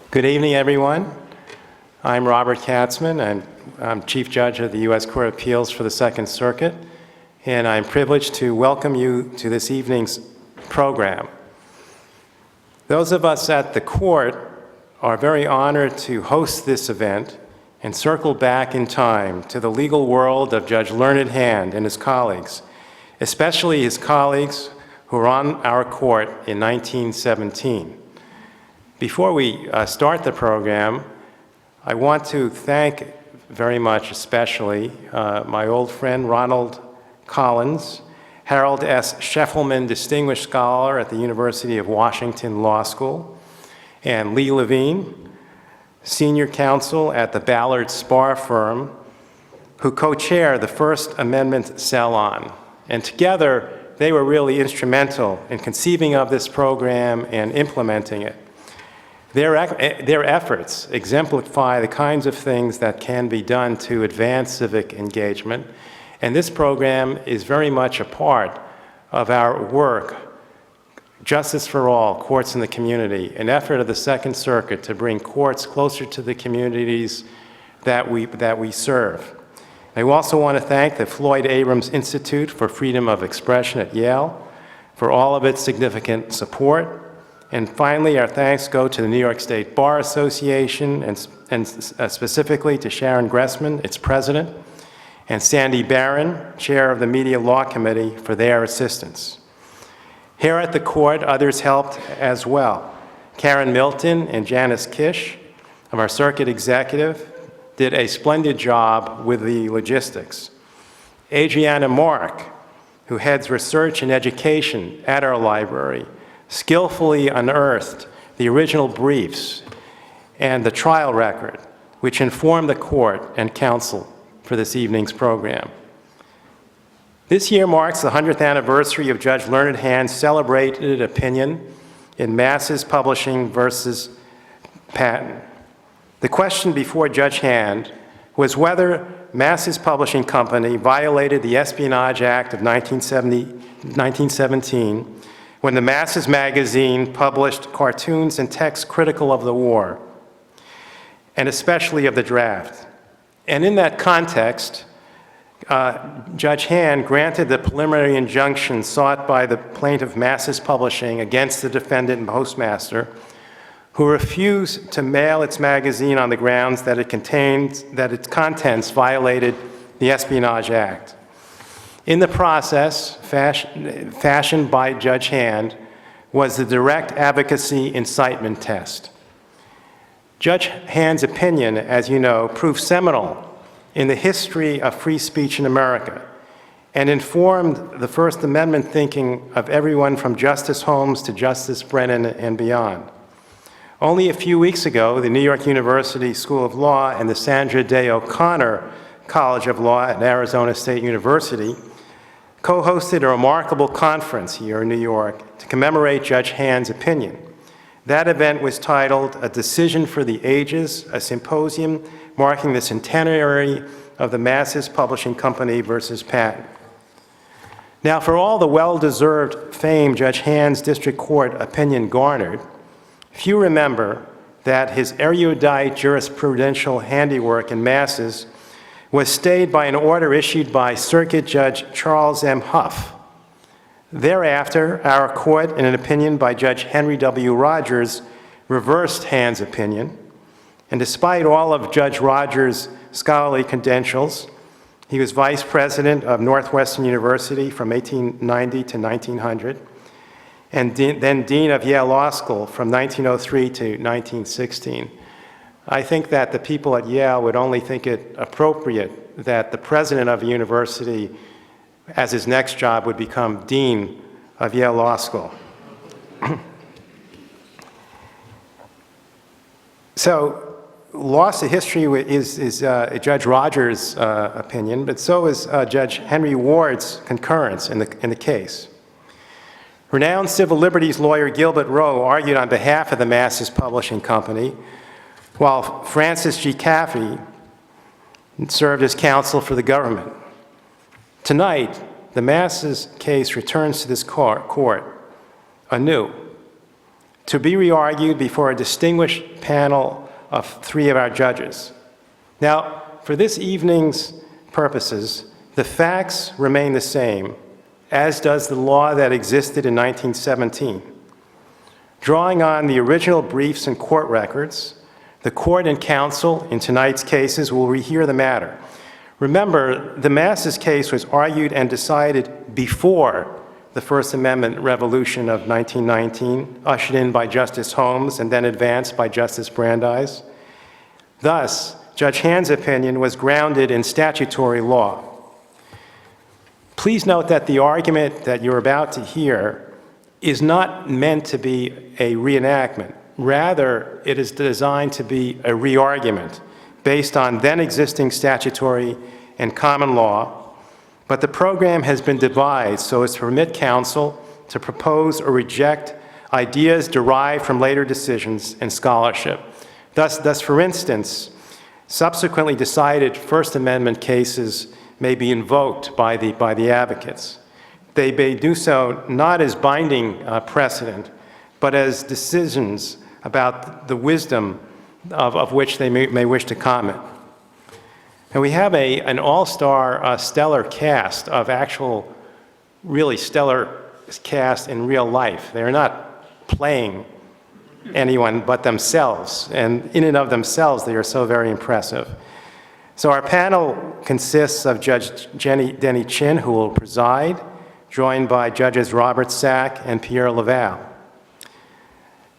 Good evening, everyone. I'm Robert Katzman, and I'm Chief Judge of the U.S. Court of Appeals for the Second Circuit, and I'm privileged to welcome you to this evening's program. Those of us at the court are very honored to host this event and circle back in time to the legal world of Judge Learned Hand and his colleagues, especially his colleagues who were on our court in 1917. Before we start the program, I want to thank very much, especially, my old friend Ronald Collins, Harold S. Scheffelman Distinguished Scholar at the University of Washington Law School, and Lee Levine, Senior Counsel at the Ballard Spar Firm, who co-chair the First Amendment Salons. And together, they were really instrumental in conceiving of this program and implementing it. Their efforts exemplify the kinds of things that can be done to advance civic engagement, and this program is very much a part of our work, Justice for All, Courts in the Community, an effort of the Second Circuit to bring courts closer to the communities that we serve. I also want to thank the Floyd Abrams Institute for Freedom of Expression at Yale for all of its significant support. And finally, our thanks go to the New York State Bar Association and specifically to Sharon Gressman, its president, and Sandy Barron, chair of the Media Law Committee, for their assistance. Here at the court, others helped as well. Karen Milton and Janice Kish of our circuit executive did a splendid job with the logistics. Adriana Mark, who heads research and education at our library, skillfully unearthed the original briefs and the trial record, which informed the court and counsel for this evening's program. This year marks the 100th anniversary of Judge Learned Hand's celebrated opinion in Masses Publishing versus Patten. The question before Judge Hand was whether Masses Publishing Company violated the Espionage Act of 1917 when the Masses magazine published cartoons and text critical of the war, and especially of the draft. And in that context, Judge Hand granted the preliminary injunction sought by the plaintiff Masses Publishing against the defendant Postmaster, who refused to mail its magazine on the grounds that its contents violated the Espionage Act. In the process, fashioned by Judge Hand, was the direct advocacy incitement test. Judge Hand's opinion, as you know, proved seminal in the history of free speech in America and informed the First Amendment thinking of everyone from Justice Holmes to Justice Brennan and beyond. Only a few weeks ago, the New York University School of Law and the Sandra Day O'Connor College of Law at Arizona State University co-hosted a remarkable conference here in New York to commemorate Judge Hand's opinion. That event was titled A Decision for the Ages, a symposium marking the centenary of the Masses Publishing Company versus Patten. Now, for all the well-deserved fame Judge Hand's district court opinion garnered, few remember that his erudite jurisprudential handiwork in Masses was stayed by an order issued by Circuit Judge Charles M. Huff. Thereafter, our court, in an opinion by Judge Henry W. Rogers, reversed Hand's opinion, and despite all of Judge Rogers' scholarly credentials, he was vice president of Northwestern University from 1890 to 1900, and then dean of Yale Law School from 1903 to 1916. I think that the people at Yale would only think it appropriate that the president of a university, as his next job, would become dean of Yale Law School. So, loss of history is Judge Rogers' opinion, but so is Judge Henry Ward's concurrence in the case. Renowned civil liberties lawyer Gilbert Rowe argued on behalf of the Masses Publishing Company, while Francis G. Caffey served as counsel for the government. Tonight, the Masses case returns to this court anew. to be re-argued before a distinguished panel of 3 of our judges. Now, for this evening's purposes, the facts remain the same, as does the law that existed in 1917. Drawing on the original briefs and court records, the court and counsel in tonight's cases will rehear the matter. Remember, the Masses case was argued and decided before the First Amendment revolution of 1919, ushered in by Justice Holmes and then advanced by Justice Brandeis. Thus, Judge Hand's opinion was grounded in statutory law. Please note that the argument that you're about to hear is not meant to be a reenactment. Rather, it is designed to be a re-argument based on then existing statutory and common law, but the program has been devised so as to permit counsel to propose or reject ideas derived from later decisions and scholarship. Thus, for instance, subsequently decided First Amendment cases may be invoked by the advocates. They may do so not as binding precedent, but as decisions about the wisdom of which they may wish to comment. And we have an all-star stellar cast of actual, really stellar cast in real life. They're not playing anyone but themselves, and in and of themselves, they are so very impressive. So our panel consists of Judge Denny Chin, who will preside, joined by Judges Robert Sack and Pierre Leval.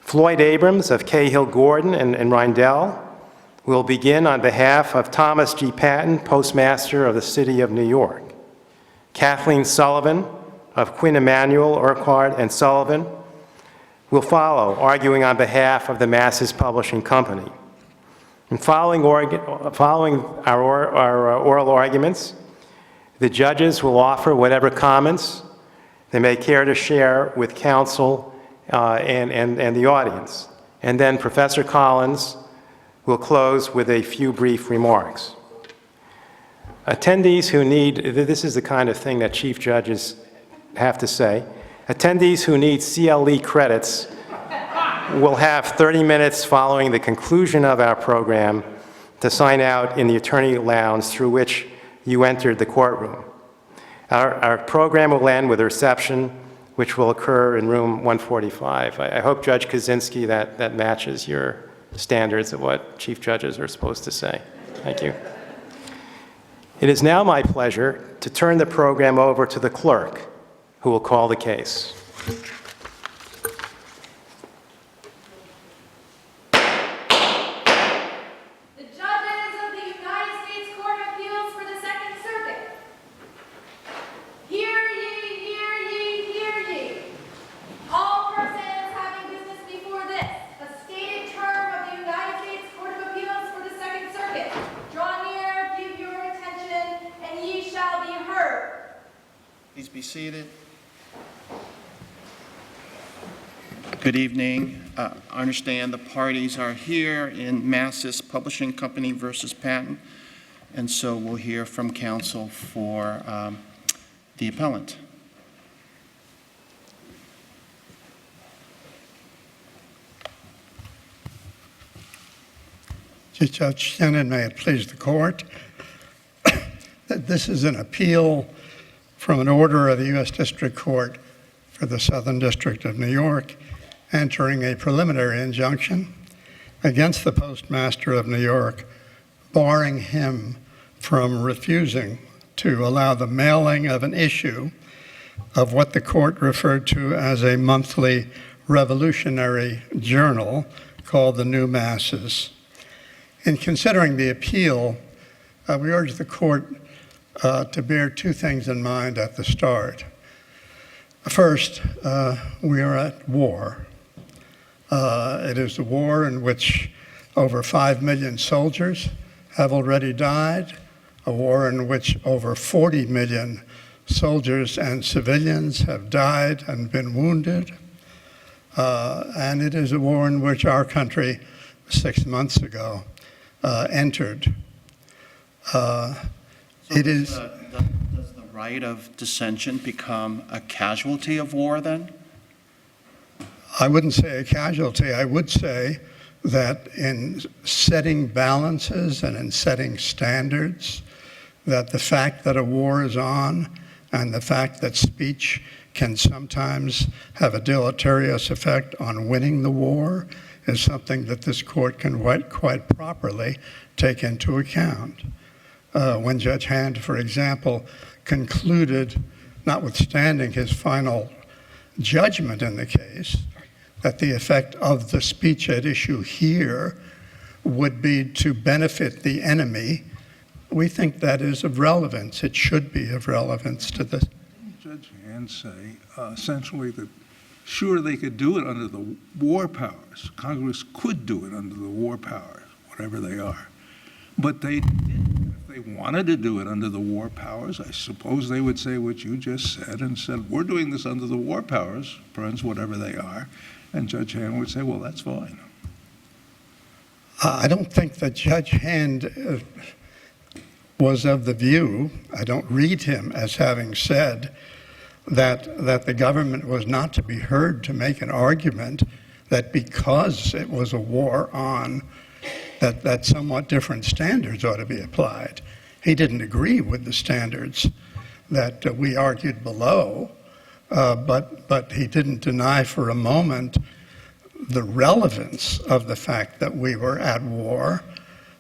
Floyd Abrams of Cahill Gordon and Rindell will begin on behalf of Thomas G. Patten, Postmaster of the City of New York. Kathleen Sullivan of Quinn Emanuel, Urquhart, and Sullivan will follow, arguing on behalf of the Masses Publishing Company. And following our oral arguments, the judges will offer whatever comments they may care to share with counsel and the audience. And then Professor Collins will close with a few brief remarks. Attendees who need, this is the kind of thing that chief judges have to say, attendees who need CLE credits will have 30 minutes following the conclusion of our program to sign out in the attorney lounge through which you entered the courtroom. Our program will end with a reception, which will occur in room 145. I hope, Judge Kaczynski, that matches your standards of what chief judges are supposed to say. Thank you. It is now my pleasure to turn the program over to the clerk, who will call the case. Please be seated. Good evening. I understand the parties are here in Masses Publishing Company versus Patten, and so we'll hear from counsel for the appellant. Chief Judge Shannon, may it please the court, that this is an appeal from an order of the U.S. District Court for the Southern District of New York entering a preliminary injunction against the Postmaster of New York, barring him from refusing to allow the mailing of an issue of what the court referred to as a monthly revolutionary journal called the New Masses. In considering the appeal, we urge the court to bear two things in mind at the start. First, we are at war. It is a war in which over 5 million soldiers have already died, a war in which over 40 million soldiers and civilians have died and been wounded, and it is a war in which our country 6 months ago entered. Does the right of dissension become a casualty of war then? I wouldn't say a casualty. I would say that in setting balances and in setting standards, that the fact that a war is on and the fact that speech can sometimes have a deleterious effect on winning the war is something that this court can quite properly take into account. When Judge Hand, for example, concluded, notwithstanding his final judgment in the case, that the effect of the speech at issue here would be to benefit the enemy, we think that is of relevance. It should be of relevance to this. Judge Hand say essentially that sure they could do it under the war powers. Congress could do it under the war powers, whatever they are. But they didn't. If they wanted to do it under the war powers, I suppose they would say what you just said and said, we're doing this under the war powers, friends, whatever they are. And Judge Hand would say, well, that's fine. I don't think that Judge Hand was of the view, I don't read him as having said that the government was not to be heard to make an argument that because it was a war on, that somewhat different standards ought to be applied. He didn't agree with the standards that we argued below, but he didn't deny for a moment the relevance of the fact that we were at war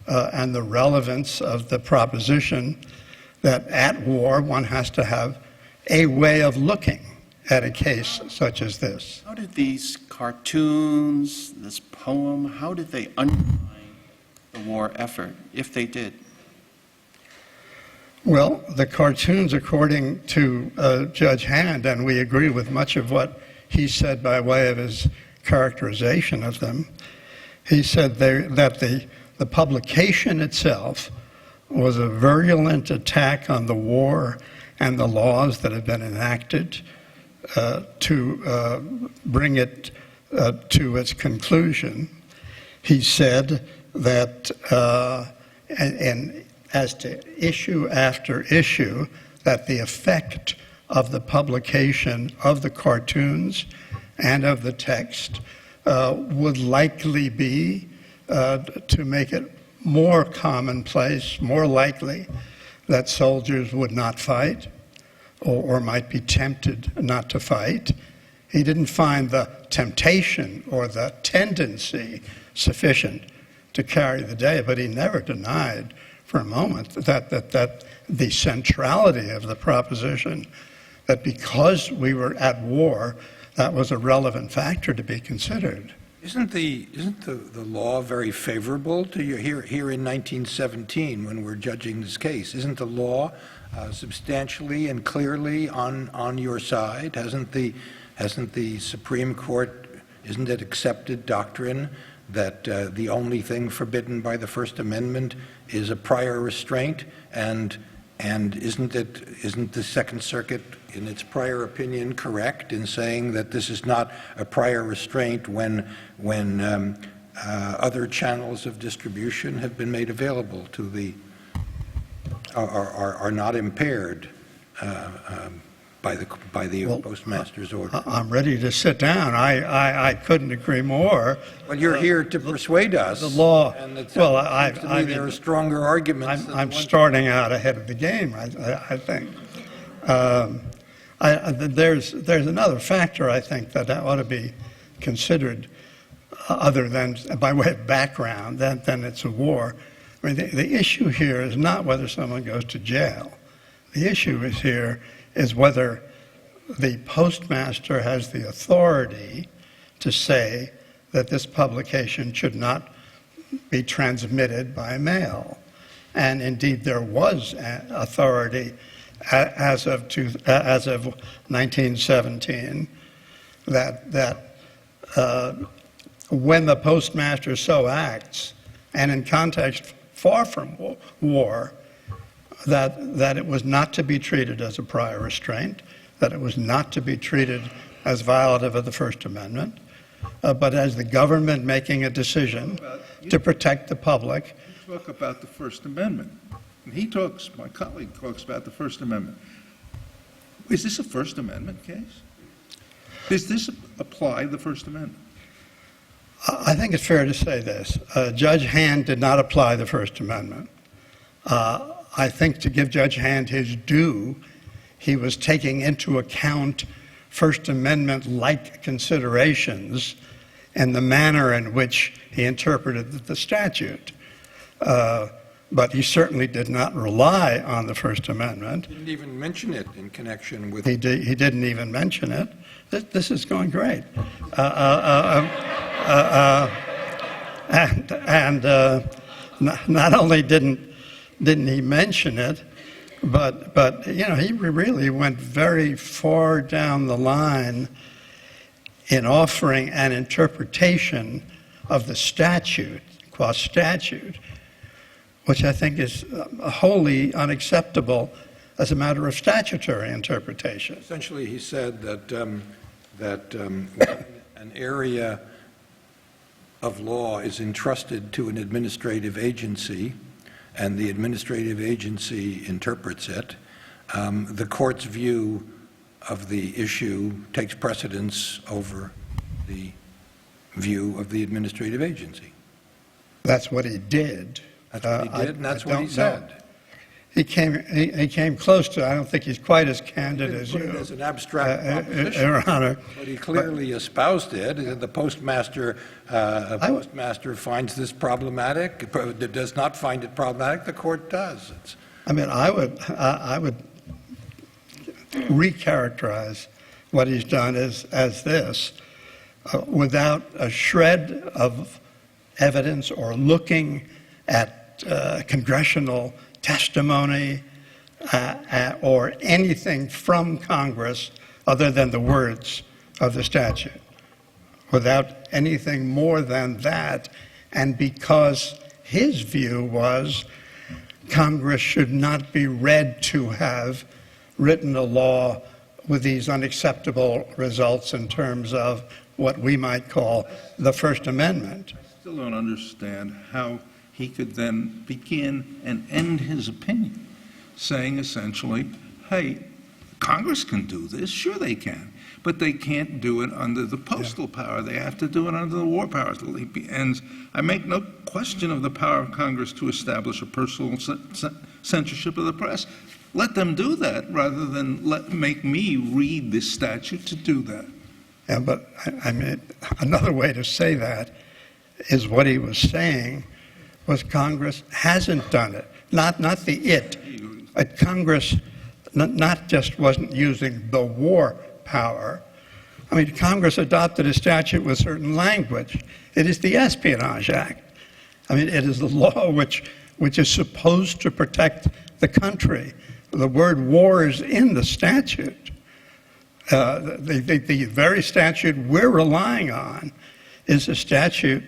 and the relevance of the proposition that at war one has to have a way of looking at a case such as this. How did these cartoons, this poem, how did they undermine the war effort, if they did? Well, the cartoons, according to Judge Hand, and we agree with much of what he said by way of his characterization of them, he said that the publication itself was a virulent attack on the war and the laws that had been enacted to bring it to its conclusion. He said that, and as to issue after issue, that the effect of the publication of the cartoons and of the text would likely be to make it more commonplace, more likely that soldiers would not fight or might be tempted not to fight. He didn't find the temptation or the tendency sufficient to carry the day, but he never denied for a moment that the centrality of the proposition that because we were at war, that was a relevant factor to be considered. Isn't the law very favorable to you here in 1917 when we're judging this case? Isn't the law substantially and clearly on your side? Hasn't the Supreme Court, isn't it accepted doctrine that the only thing forbidden by the First Amendment is a prior restraint? And isn't the Second Circuit, in its prior opinion, correct in saying that this is not a prior restraint when other channels of distribution have been made available to the are not impaired by the Postmaster's order? I'm ready to sit down. I couldn't agree more. Well, you're here to persuade us. The law. And it Well, seems to me there are stronger arguments. than I'm the ones- starting out ahead of the game, I think. There's another factor, I think, that ought to be considered other than by way of background, then it's a war. I mean, the issue here is not whether someone goes to jail. The issue is whether the Postmaster has the authority to say that this publication should not be transmitted by mail. And indeed, there was authority as of 1917 that when the Postmaster so acts, and in context far from war, that it was not to be treated as a prior restraint, that it was not to be treated as violative of the First Amendment, but as the government making a decision to protect the public. You talk about the First Amendment. And my colleague talks about the First Amendment. Is this a First Amendment case? Does this apply the First Amendment? I think it's fair to say this. Judge Hand did not apply the First Amendment. I think to give Judge Hand his due, he was taking into account First Amendment-like considerations and the manner in which he interpreted the statute. But he certainly did not rely on the First Amendment. He didn't even mention it in connection with... He didn't even mention it. This is going great. Not only didn't he mention it, but you know, he really went very far down the line in offering an interpretation of the statute, qua statute, which I think is wholly unacceptable as a matter of statutory interpretation. Essentially, he said that when an area of law is entrusted to an administrative agency, and the administrative agency interprets it, the court's view of the issue takes precedence over the view of the administrative agency. That's what he did. That's what he did, and that's what he don't said. know. He came close to it. I don't think he's quite as candid as Put you, it as an abstract proposition, Your Honor. but he clearly espoused it. The postmaster finds this problematic, does not find it problematic. The court does. I mean, I would recharacterize what he's done as this, without a shred of evidence or looking at congressional testimony or anything from Congress other than the words of the statute, without anything more than that, and because his view was Congress should not be read to have written a law with these unacceptable results in terms of what we might call the First Amendment. I still don't understand how he could then begin and end his opinion, saying essentially, hey, Congress can do this, sure they can, but they can't do it under the postal power. They have to do it under the war powers. And I make no question of the power of Congress to establish a personal censorship of the press. Let them do that rather than make me read this statute to do that. Yeah, but I mean, another way to say that is what he was saying was Congress hasn't done it. Not the it. Congress not just wasn't using the war power. I mean, Congress adopted a statute with certain language. It is the Espionage Act. I mean, it is the law which is supposed to protect the country. The word war is in the statute. The very statute we're relying on is a statute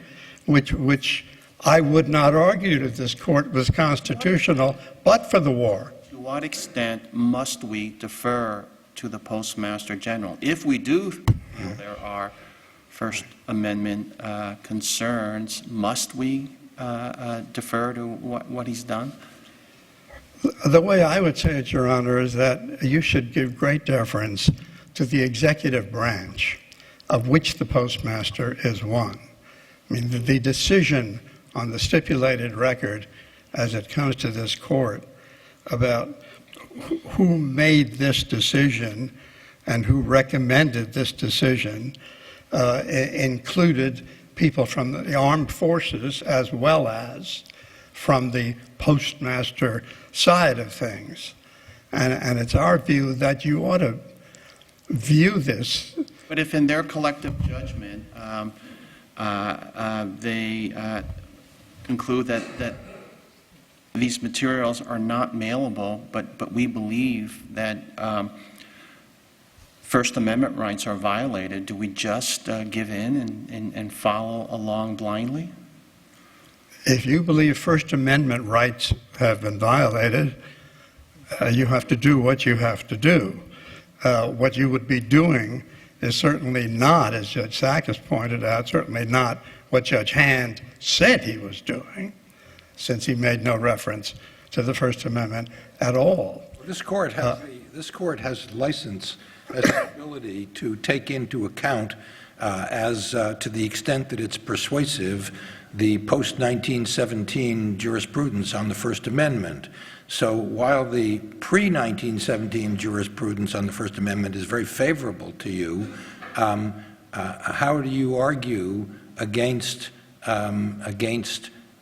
which I would not argue that this court was constitutional, but for the war. To what extent must we defer to the Postmaster General? If we do feel there are First Amendment concerns, must we defer to what he's done? The way I would say it, Your Honor, is that you should give great deference to the executive branch, of which the Postmaster is one. I mean, the decision on the stipulated record as it comes to this court about who made this decision and who recommended this decision included people from the armed forces as well as from the postmaster side of things. And it's our view that you ought to view this. But if in their collective judgment they conclude that these materials are not mailable, but we believe that First Amendment rights are violated, do we just give in and follow along blindly? If you believe First Amendment rights have been violated, you have to do what you have to do. What you would be doing is certainly not, as Judge Sack has pointed out, certainly not what Judge Hand said he was doing, since he made no reference to the First Amendment at all. This court has license has the ability to take into account, to the extent that it's persuasive, the post-1917 jurisprudence on the First Amendment. So while the pre-1917 jurisprudence on the First Amendment is very favorable to you, how do you argue against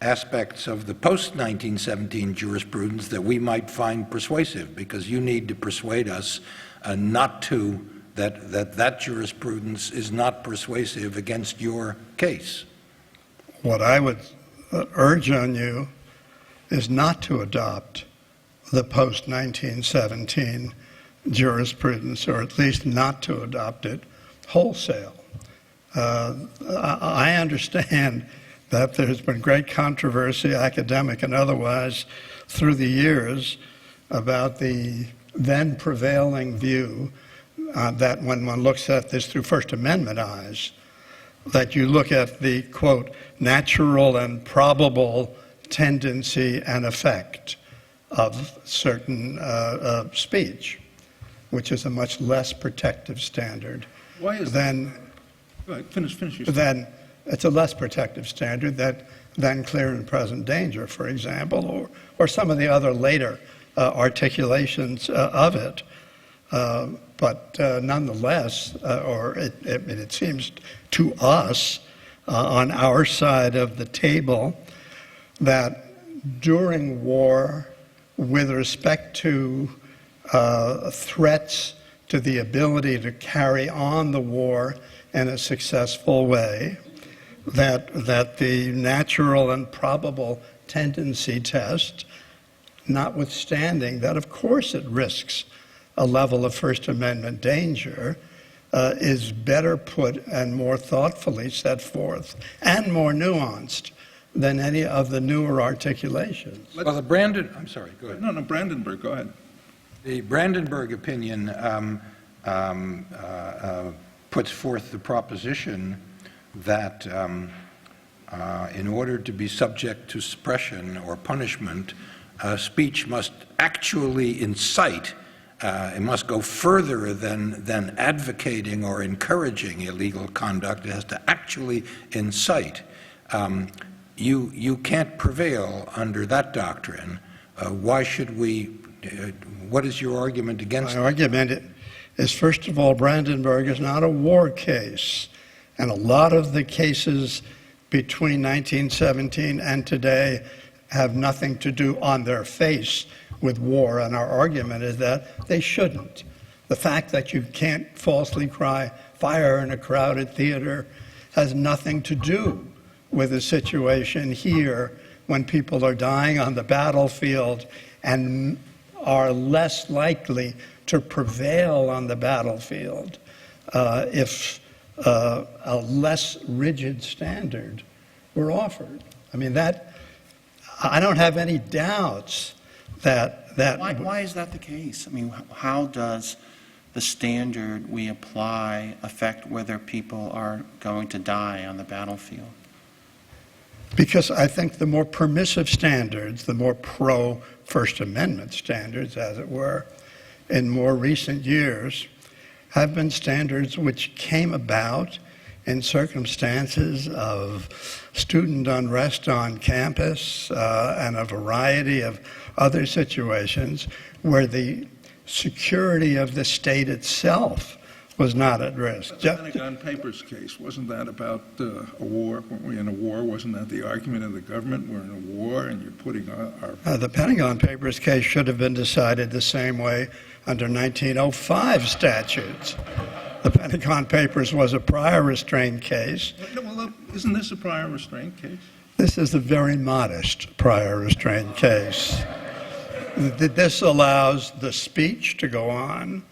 aspects of the post-1917 jurisprudence that we might find persuasive? Because you need to persuade us that jurisprudence is not persuasive against your case. What I would urge on you is not to adopt the post-1917 jurisprudence, or at least not to adopt it wholesale. I understand that there's been great controversy, academic and otherwise, through the years about the then prevailing view that when one looks at this through First Amendment eyes, that you look at the, quote, natural and probable tendency and effect of certain speech, which is a much less protective standard. Why is than, that? Go ahead, finish your statement. then it's a less protective standard than clear and present danger, for example, or some of the other later articulations of it. But nonetheless, it seems to us on our side of the table that during war, with respect to threats to the ability to carry on the war in a successful way, that the natural and probable tendency test, notwithstanding that, of course, it risks a level of First Amendment danger, is better put and more thoughtfully set forth and more nuanced than any of the newer articulations. Well, I'm sorry, go ahead. No, Brandenburg, go ahead. The Brandenburg opinion puts forth the proposition that in order to be subject to suppression or punishment, speech must actually incite, it must go further than advocating or encouraging illegal conduct. It has to actually incite. You can't prevail under that doctrine. Why should we, what is your argument against My that? argument is, first of all, Brandenburg is not a war case. And a lot of the cases between 1917 and today have nothing to do on their face with war. And our argument is that they shouldn't. The fact that you can't falsely cry fire in a crowded theater has nothing to do with the situation here when people are dying on the battlefield and are less likely to prevail on the battlefield if a less rigid standard were offered. I mean, I don't have any doubts that Why is that the case? I mean, how does the standard we apply affect whether people are going to die on the battlefield? Because I think the more permissive standards, the more pro-First Amendment standards, as it were, in more recent years, have been standards which came about in circumstances of student unrest on campus and a variety of other situations where the security of the state itself was not at risk. The Pentagon Papers case, wasn't that about a war? Weren't we in a war? Wasn't that the argument of the government? We're in a war and you're putting our... The Pentagon Papers case should have been decided the same way under 1905 statutes. The Pentagon Papers was a prior restraint case. Well, isn't this a prior restraint case? This is a very modest prior restraint case. This allows the speech to go on.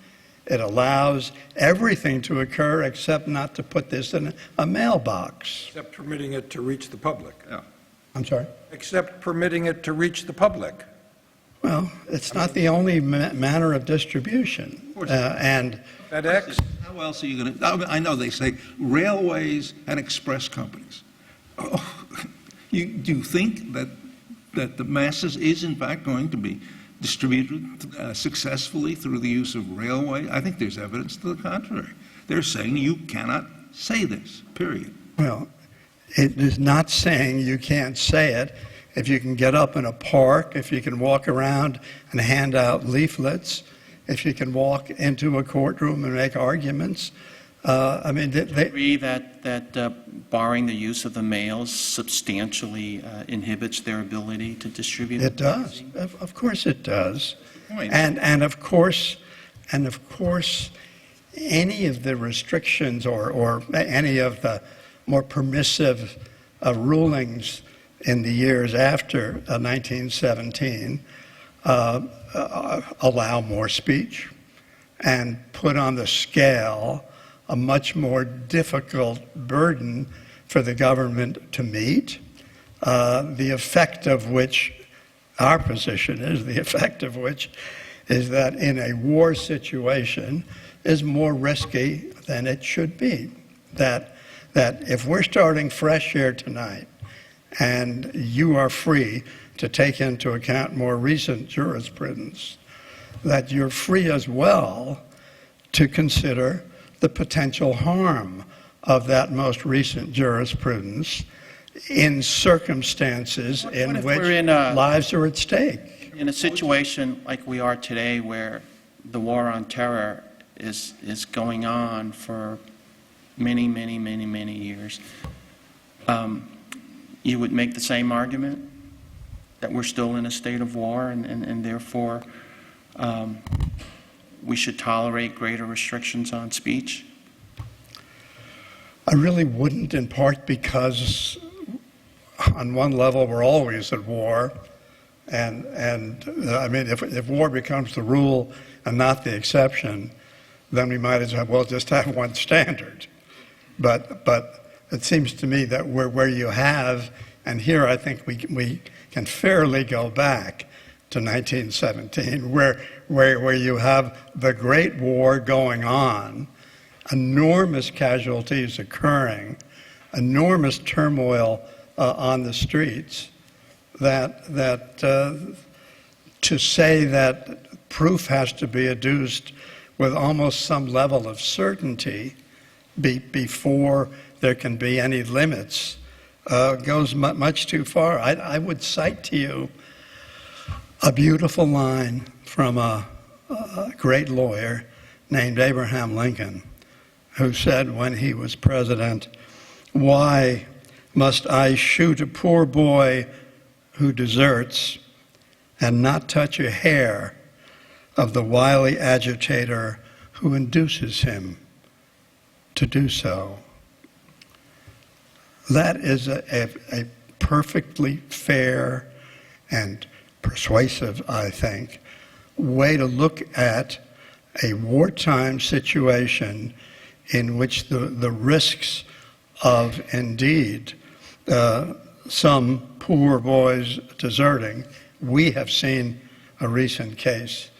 It allows everything to occur except not to put this in a mailbox. Except permitting it to reach the public. Yeah. I'm sorry? Except permitting it to reach the public. Well, it's not the only manner of distribution. Of course. And FedEx? How else are you going to... I know they say railways and express companies. Oh, do you think that the masses is in fact going to be distributed successfully through the use of railway? I think there's evidence to the contrary. They're saying you cannot say this, period. Well, it is not saying you can't say it. If you can get up in a park, if you can walk around and hand out leaflets, if you can walk into a courtroom and make arguments, I mean, they Agree that barring the use of the mails substantially inhibits their ability to distribute? it does. Of course it does. Point. And of course, any of the restrictions or any of the more permissive rulings in the years after 1917 allow more speech and put on the scale a much more difficult burden for the government to meet, the effect of which, our position is, the effect of which is that in a war situation is more risky than it should be. That if we're starting fresh here tonight, and you are free to take into account more recent jurisprudence, that you're free as well to consider the potential harm of that most recent jurisprudence in circumstances in if which we're in lives are at stake. In a situation like we are today, where the war on terror is going on for many years, you would make the same argument that we're still in a state of war and therefore we should tolerate greater restrictions on speech? I really wouldn't, in part because on one level we're always at war, and I mean, if war becomes the rule and not the exception, then we might as well just have one standard. But it seems to me that where you have, and here I think we can fairly go back to 1917, where you have the Great War going on, enormous casualties occurring, enormous turmoil on the streets, that to say that proof has to be adduced with almost some level of certainty before there can be any limits goes much too far. I would cite to you a beautiful line from a great lawyer named Abraham Lincoln, who said when he was president, "Why must I shoot a poor boy who deserts and not touch a hair of the wily agitator who induces him to do so?" That is a perfectly fair and persuasive, I think, way to look at a wartime situation in which the risks of, indeed, some poor boys deserting. We have seen a recent case,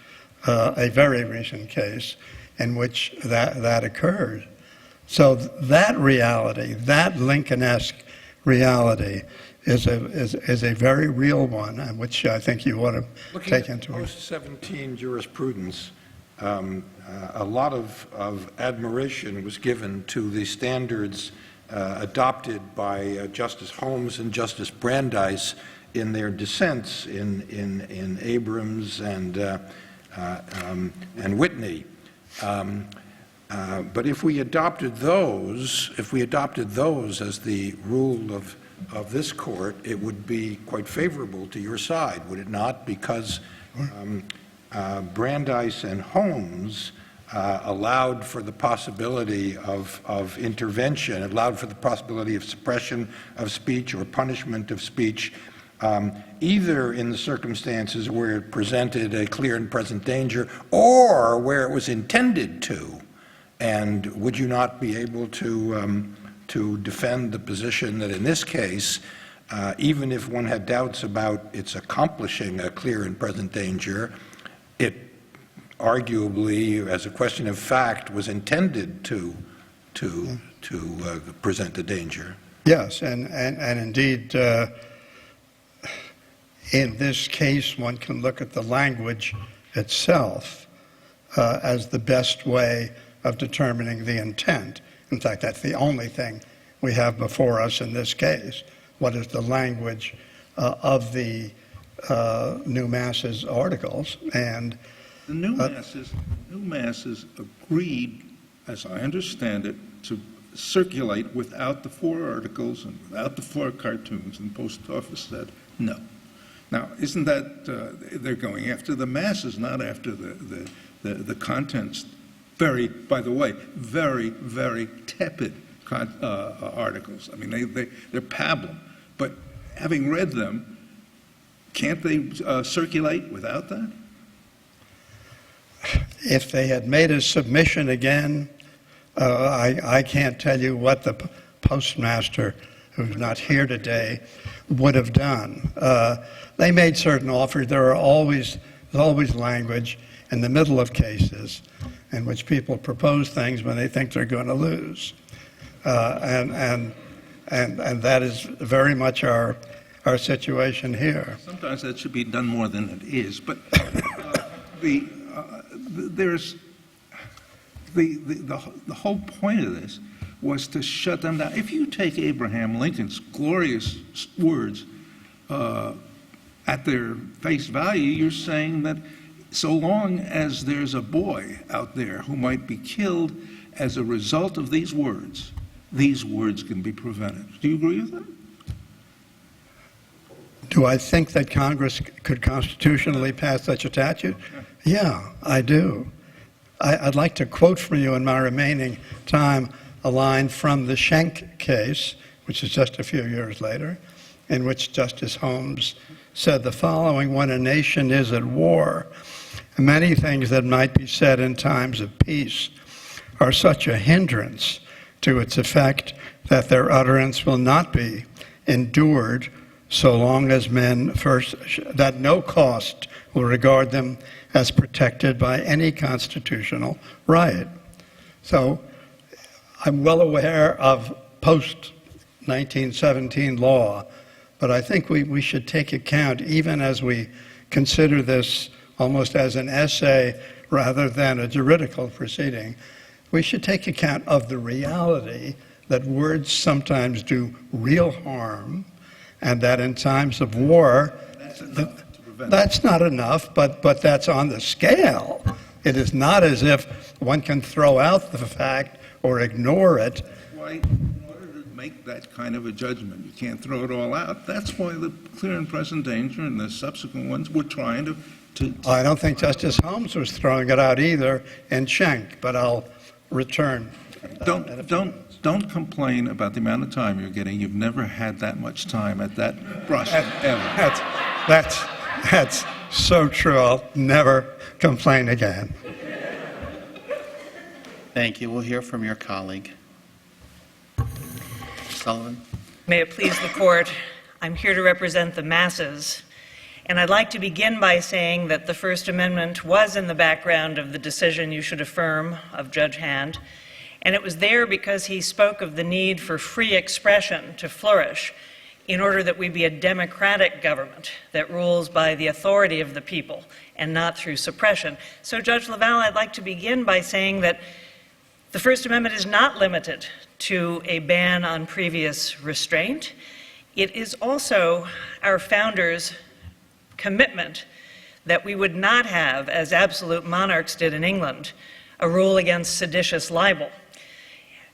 a very recent case, in which that occurred. So that reality, that Lincoln-esque reality, is a very real one, and which I think you want to take into account. Post-17 jurisprudence, a lot of admiration was given to the standards adopted by Justice Holmes and Justice Brandeis in their dissents in Abrams and Whitney. But if we adopted those as the rule of this court, it would be quite favorable to your side, would it not? Because Brandeis and Holmes allowed for the possibility of intervention, allowed for the possibility of suppression of speech or punishment of speech, either in the circumstances where it presented a clear and present danger or where it was intended to. And would you not be able to defend the position that in this case, even if one had doubts about its accomplishing a clear and present danger, it arguably, as a question of fact, was intended to present a danger? Yes, and indeed, in this case, one can look at the language itself as the best way of determining the intent. In fact, that's the only thing we have before us in this case. What is the language of the New Masses articles? And The new masses agreed, as I understand it, to circulate without the 4 articles and without the 4 cartoons, and the post office said no. Now, isn't that, they're going after the masses, not after the contents. Very, by the way, very, very tepid articles. I mean, they're pablum. But having read them, can't they circulate without that? if they had made a submission again, I can't tell you what the Postmaster, who's not here today, would have done. They made certain offers. There's always language in the middle of cases in which people propose things when they think they're going to lose. And that is very much our situation here. Sometimes that should be done more than it is. But there's the whole point of this was to shut them down. If you take Abraham Lincoln's glorious words at their face value, you're saying that so long as there's a boy out there who might be killed as a result of these words can be prevented. Do you agree with that? Do I think that Congress could constitutionally pass such a statute? Yeah, I do. I'd like to quote for you in my remaining time a line from the Schenck case, which is just a few years later, in which Justice Holmes said the following: when a nation is at war, many things that might be said in times of peace are such a hindrance to its effect that their utterance will not be endured so long as men first, that no cost will regard them as protected by any constitutional right. So I'm well aware of post-1917 law, but I think we should take account, even as we consider this almost as an essay rather than a juridical proceeding, we should take account of the reality that words sometimes do real harm, and that in times of war, that's not enough, but that's on the scale. It is not as if one can throw out the fact or ignore it. Why, in order to make that kind of a judgment, you can't throw it all out. That's why the clear and present danger and the subsequent ones were trying to I don't think Justice Holmes was throwing it out either in Schenck, but I'll return. Don't complain about the amount of time you're getting. You've never had that much time at that brush ever. That's so true. I'll never complain again. Thank you. We'll hear from your colleague. Sullivan. May it please the court, I'm here to represent the masses, and I'd like to begin by saying that the First Amendment was in the background of the decision you should affirm of Judge Hand, and it was there because he spoke of the need for free expression to flourish in order that we be a democratic government that rules by the authority of the people and not through suppression. So, Judge Leval, I'd like to begin by saying that the First Amendment is not limited to a ban on previous restraint. It is also our founders' commitment that we would not have, as absolute monarchs did in England, a rule against seditious libel.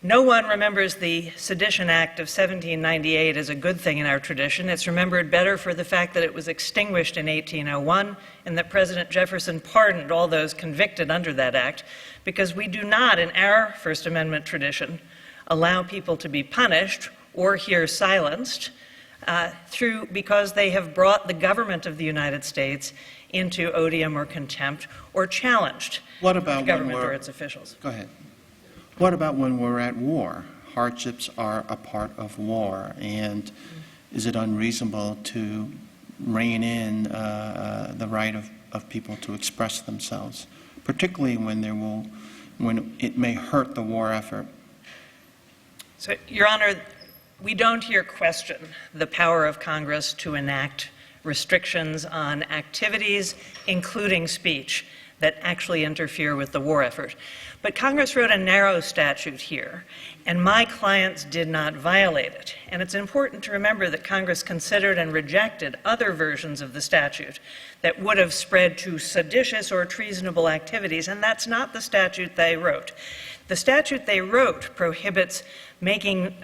No one remembers the Sedition Act of 1798 as a good thing in our tradition. It's remembered better for the fact that it was extinguished in 1801 and that President Jefferson pardoned all those convicted under that act, because we do not, in our First Amendment tradition, allow people to be punished or hear silenced because they have brought the government of the United States into odium or contempt or challenged What about the government when or its officials. Go ahead. What about when we're at war? Hardships are a part of war, and is it unreasonable to rein in the right of people to express themselves, particularly when it may hurt the war effort? So, Your Honor, we don't here question the power of Congress to enact restrictions on activities, including speech, that actually interfere with the war effort. But Congress wrote a narrow statute here, and my clients did not violate it. And it's important to remember that Congress considered and rejected other versions of the statute that would have spread to seditious or treasonable activities, and that's not the statute they wrote. The statute they wrote prohibits making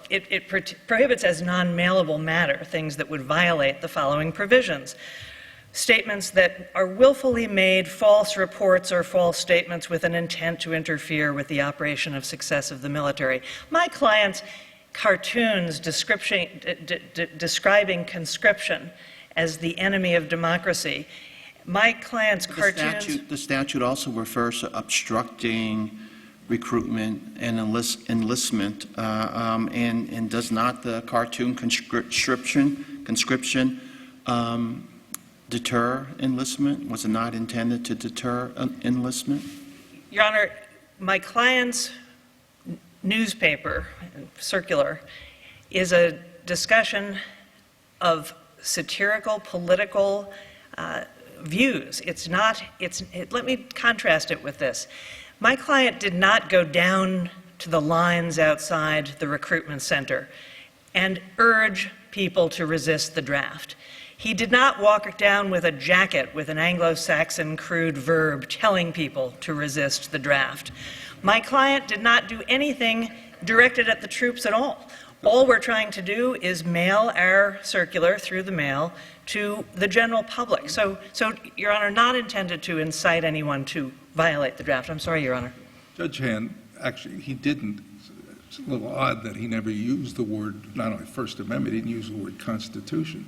it prohibits as non-mailable matter things that would violate the following provisions. Statements that are willfully made, false reports or false statements with an intent to interfere with the operation of success of the military. My clients' cartoons describing conscription as the enemy of democracy. My clients' cartoons... The statute also refers to obstructing recruitment and enlistment, and does not the cartoon conscription deter enlistment? Was it not intended to deter enlistment? Your Honor, my client's newspaper, circular, is a discussion of satirical political views. Let me contrast it with this. My client did not go down to the lines outside the recruitment center and urge people to resist the draft. He did not walk down with a jacket with an Anglo-Saxon crude verb telling people to resist the draft. My client did not do anything directed at the troops at all. All we're trying to do is mail our circular through the mail to the general public. So, Your Honor, not intended to incite anyone to violate the draft. I'm sorry, Your Honor. Judge Hand, actually, he didn't. It's a little odd that he never used the word, not only First Amendment, he didn't use the word Constitution.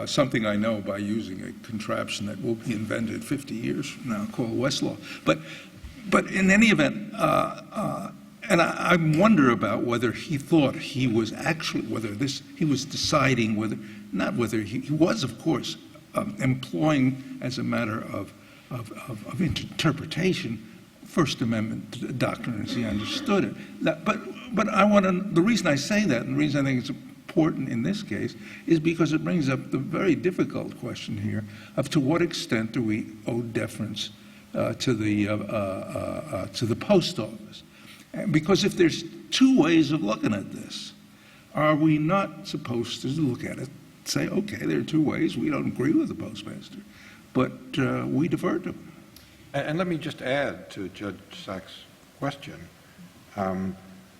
Something I know by using a contraption that will be invented 50 years from now called Westlaw. But in any event, and I wonder about whether he thought he was actually, he was deciding whether, not whether he was, of course, employing as a matter of interpretation First Amendment doctrine as he understood it. But the reason I say that, and the reason I think it's important in this case, is because it brings up the very difficult question here of to what extent do we owe deference to the post office. Because if there's two ways of looking at this, are we not supposed to look at it, say, okay, there are two ways, we don't agree with the postmaster, but we defer to him. And let me just add to Judge Sachs' question.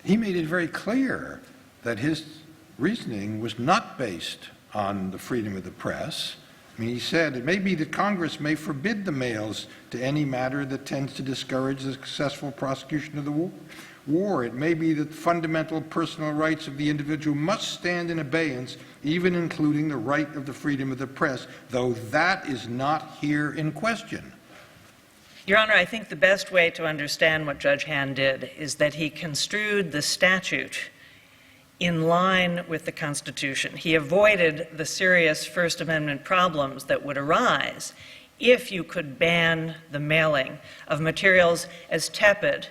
He made it very clear that his reasoning was not based on the freedom of the press. I mean, he said, it may be that Congress may forbid the mails to any matter that tends to discourage the successful prosecution of the war. It may be that fundamental personal rights of the individual must stand in abeyance, even including the right of the freedom of the press, though that is not here in question. Your Honor, I think the best way to understand what Judge Hand did is that he construed the statute in line with the Constitution. He avoided the serious First Amendment problems that would arise if you could ban the mailing of materials as tepid.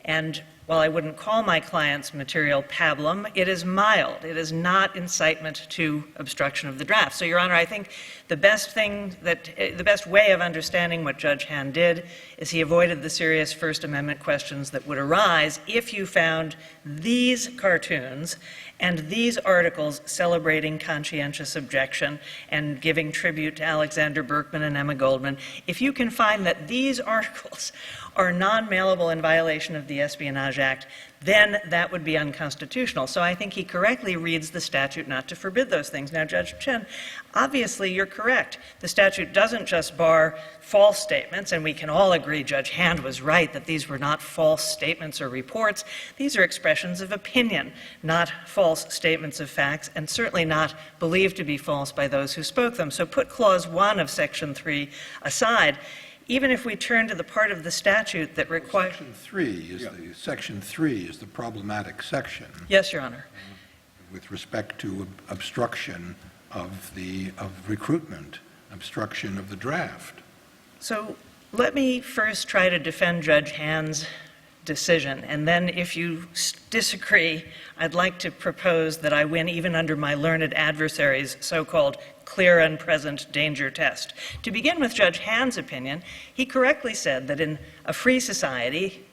And while I wouldn't call my client's material pablum, it is mild. It is not incitement to obstruction of the draft. So, Your Honor, I think the best way of understanding what Judge Hand did is he avoided the serious First Amendment questions that would arise if you found these cartoons and these articles celebrating conscientious objection and giving tribute to Alexander Berkman and Emma Goldman. If you can find that these articles are non-mailable in violation of the Espionage Act, then that would be unconstitutional. So I think he correctly reads the statute not to forbid those things. Now, Judge Chin, obviously you're correct. The statute doesn't just bar false statements, and we can all agree Judge Hand was right that these were not false statements or reports. These are expressions of opinion, not false statements of facts, and certainly not believed to be false by those who spoke them. So put Clause 1 of Section 3 aside. Even if we turn to the part of the statute that requires... Section 3 is the problematic section. Yes, Your Honor. With respect to obstruction of recruitment, obstruction of the draft. So let me first try to defend Judge Hand's decision. And then if you disagree, I'd like to propose that I win even under my learned adversary's so-called clear and present danger test. To begin with Judge Hand's opinion, he correctly said that in a free society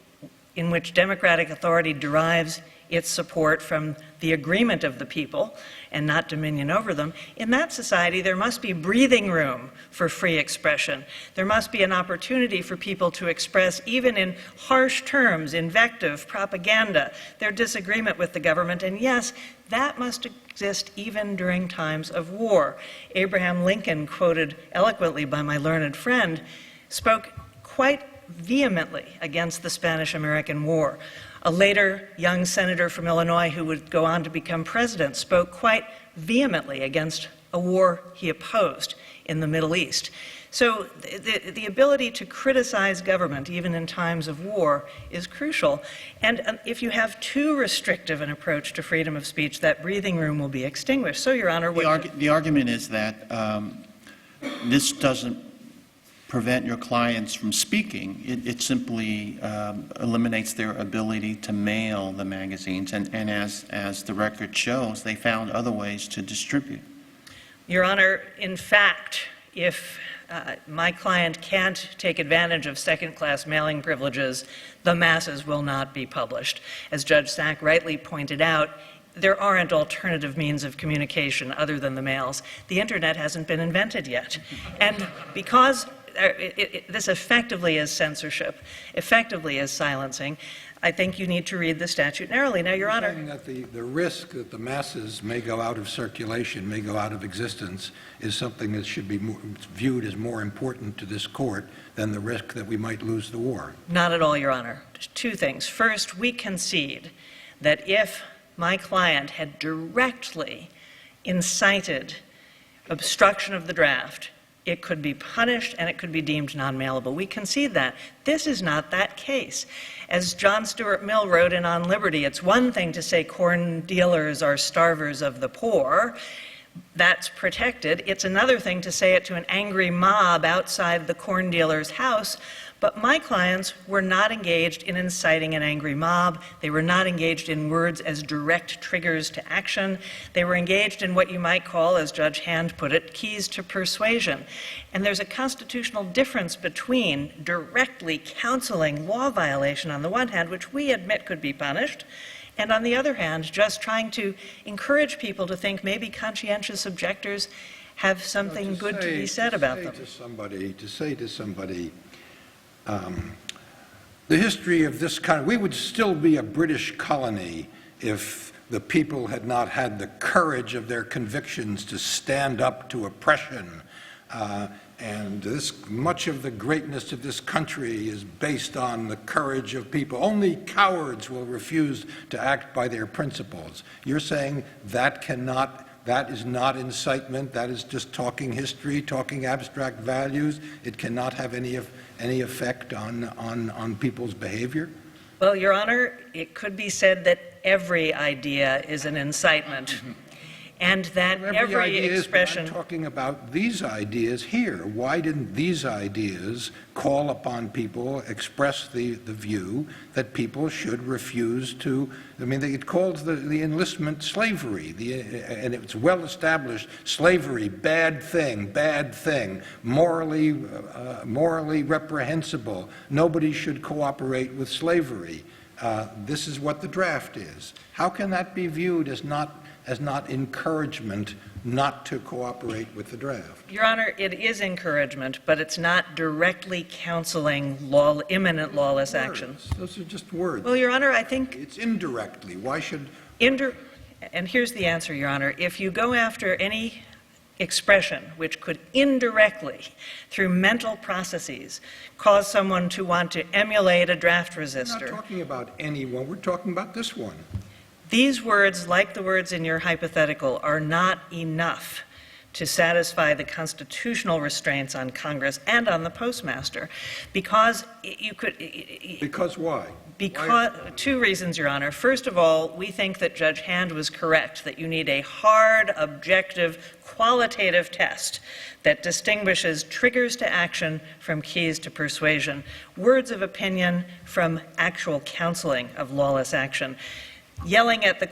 in which democratic authority derives its support from the agreement of the people and not dominion over them, in that society there must be breathing room for free expression. There must be an opportunity for people to express, even in harsh terms, invective, propaganda, their disagreement with the government. And yes, that must exist even during times of war. Abraham Lincoln, quoted eloquently by my learned friend, spoke quite vehemently against the Spanish-American War. A later young senator from Illinois who would go on to become president spoke quite vehemently against a war he opposed in the Middle East. So the ability to criticize government, even in times of war, is crucial. And if you have too restrictive an approach to freedom of speech, that breathing room will be extinguished. So, Your Honor, The argument is that this doesn't prevent your clients from speaking. It simply eliminates their ability to mail the magazines. And as the record shows, they found other ways to distribute. Your Honor, in fact, if my client can't take advantage of second-class mailing privileges, the masses will not be published. As Judge Sack rightly pointed out, there aren't alternative means of communication other than the mails. The internet hasn't been invented yet. And because this effectively is censorship, effectively is silencing, I think you need to read the statute narrowly. Now, Your Honor. You're saying that the risk that the masses may go out of circulation, may go out of existence, is something that should be viewed as more important to this court than the risk that we might lose the war. Not at all, Your Honor. Two things. First, we concede that if my client had directly incited obstruction of the draft, it could be punished and it could be deemed non-mailable. We concede that. This is not that case. As John Stuart Mill wrote in On Liberty, it's one thing to say corn dealers are starvers of the poor. That's protected. It's another thing to say it to an angry mob outside the corn dealer's house. But my clients were not engaged in inciting an angry mob. They were not engaged in words as direct triggers to action. They were engaged in what you might call, as Judge Hand put it, keys to persuasion. And there's a constitutional difference between directly counseling law violation on the one hand, which we admit could be punished, and on the other hand, just trying to encourage people to think maybe conscientious objectors have something good to be said about them. To say to somebody, the history of this kind, we would still be a British colony if the people had not had the courage of their convictions to stand up to oppression. And much of the greatness of this country is based on the courage of people. Only cowards will refuse to act by their principles. You're saying that is not incitement, that is just talking history, talking abstract values. It cannot have any effect on people's behavior? Well, Your Honor, it could be said that every idea is an incitement. And that every expression... I'm talking about these ideas here. Why didn't these ideas call upon people, express the view that people should refuse to... I mean, it calls the enlistment slavery, and it's well established, slavery, bad thing, morally reprehensible. Nobody should cooperate with slavery. This is what the draft is. How can that be viewed as not encouragement not to cooperate with the draft? Your Honor, it is encouragement, but it's not directly counseling imminent lawless action. Those are just words. Well, Your Honor, I think... It's indirectly. Why should... And here's the answer, Your Honor. If you go after any expression which could indirectly, through mental processes, cause someone to want to emulate a draft resistor... We're not talking about anyone. We're talking about this one. These words, like the words in your hypothetical, are not enough to satisfy the constitutional restraints on Congress and on the Postmaster, because you could... Because why? Because, two reasons, Your Honor. First of all, we think that Judge Hand was correct, that you need a hard, objective, qualitative test that distinguishes triggers to action from keys to persuasion, words of opinion from actual counseling of lawless action. Yelling at the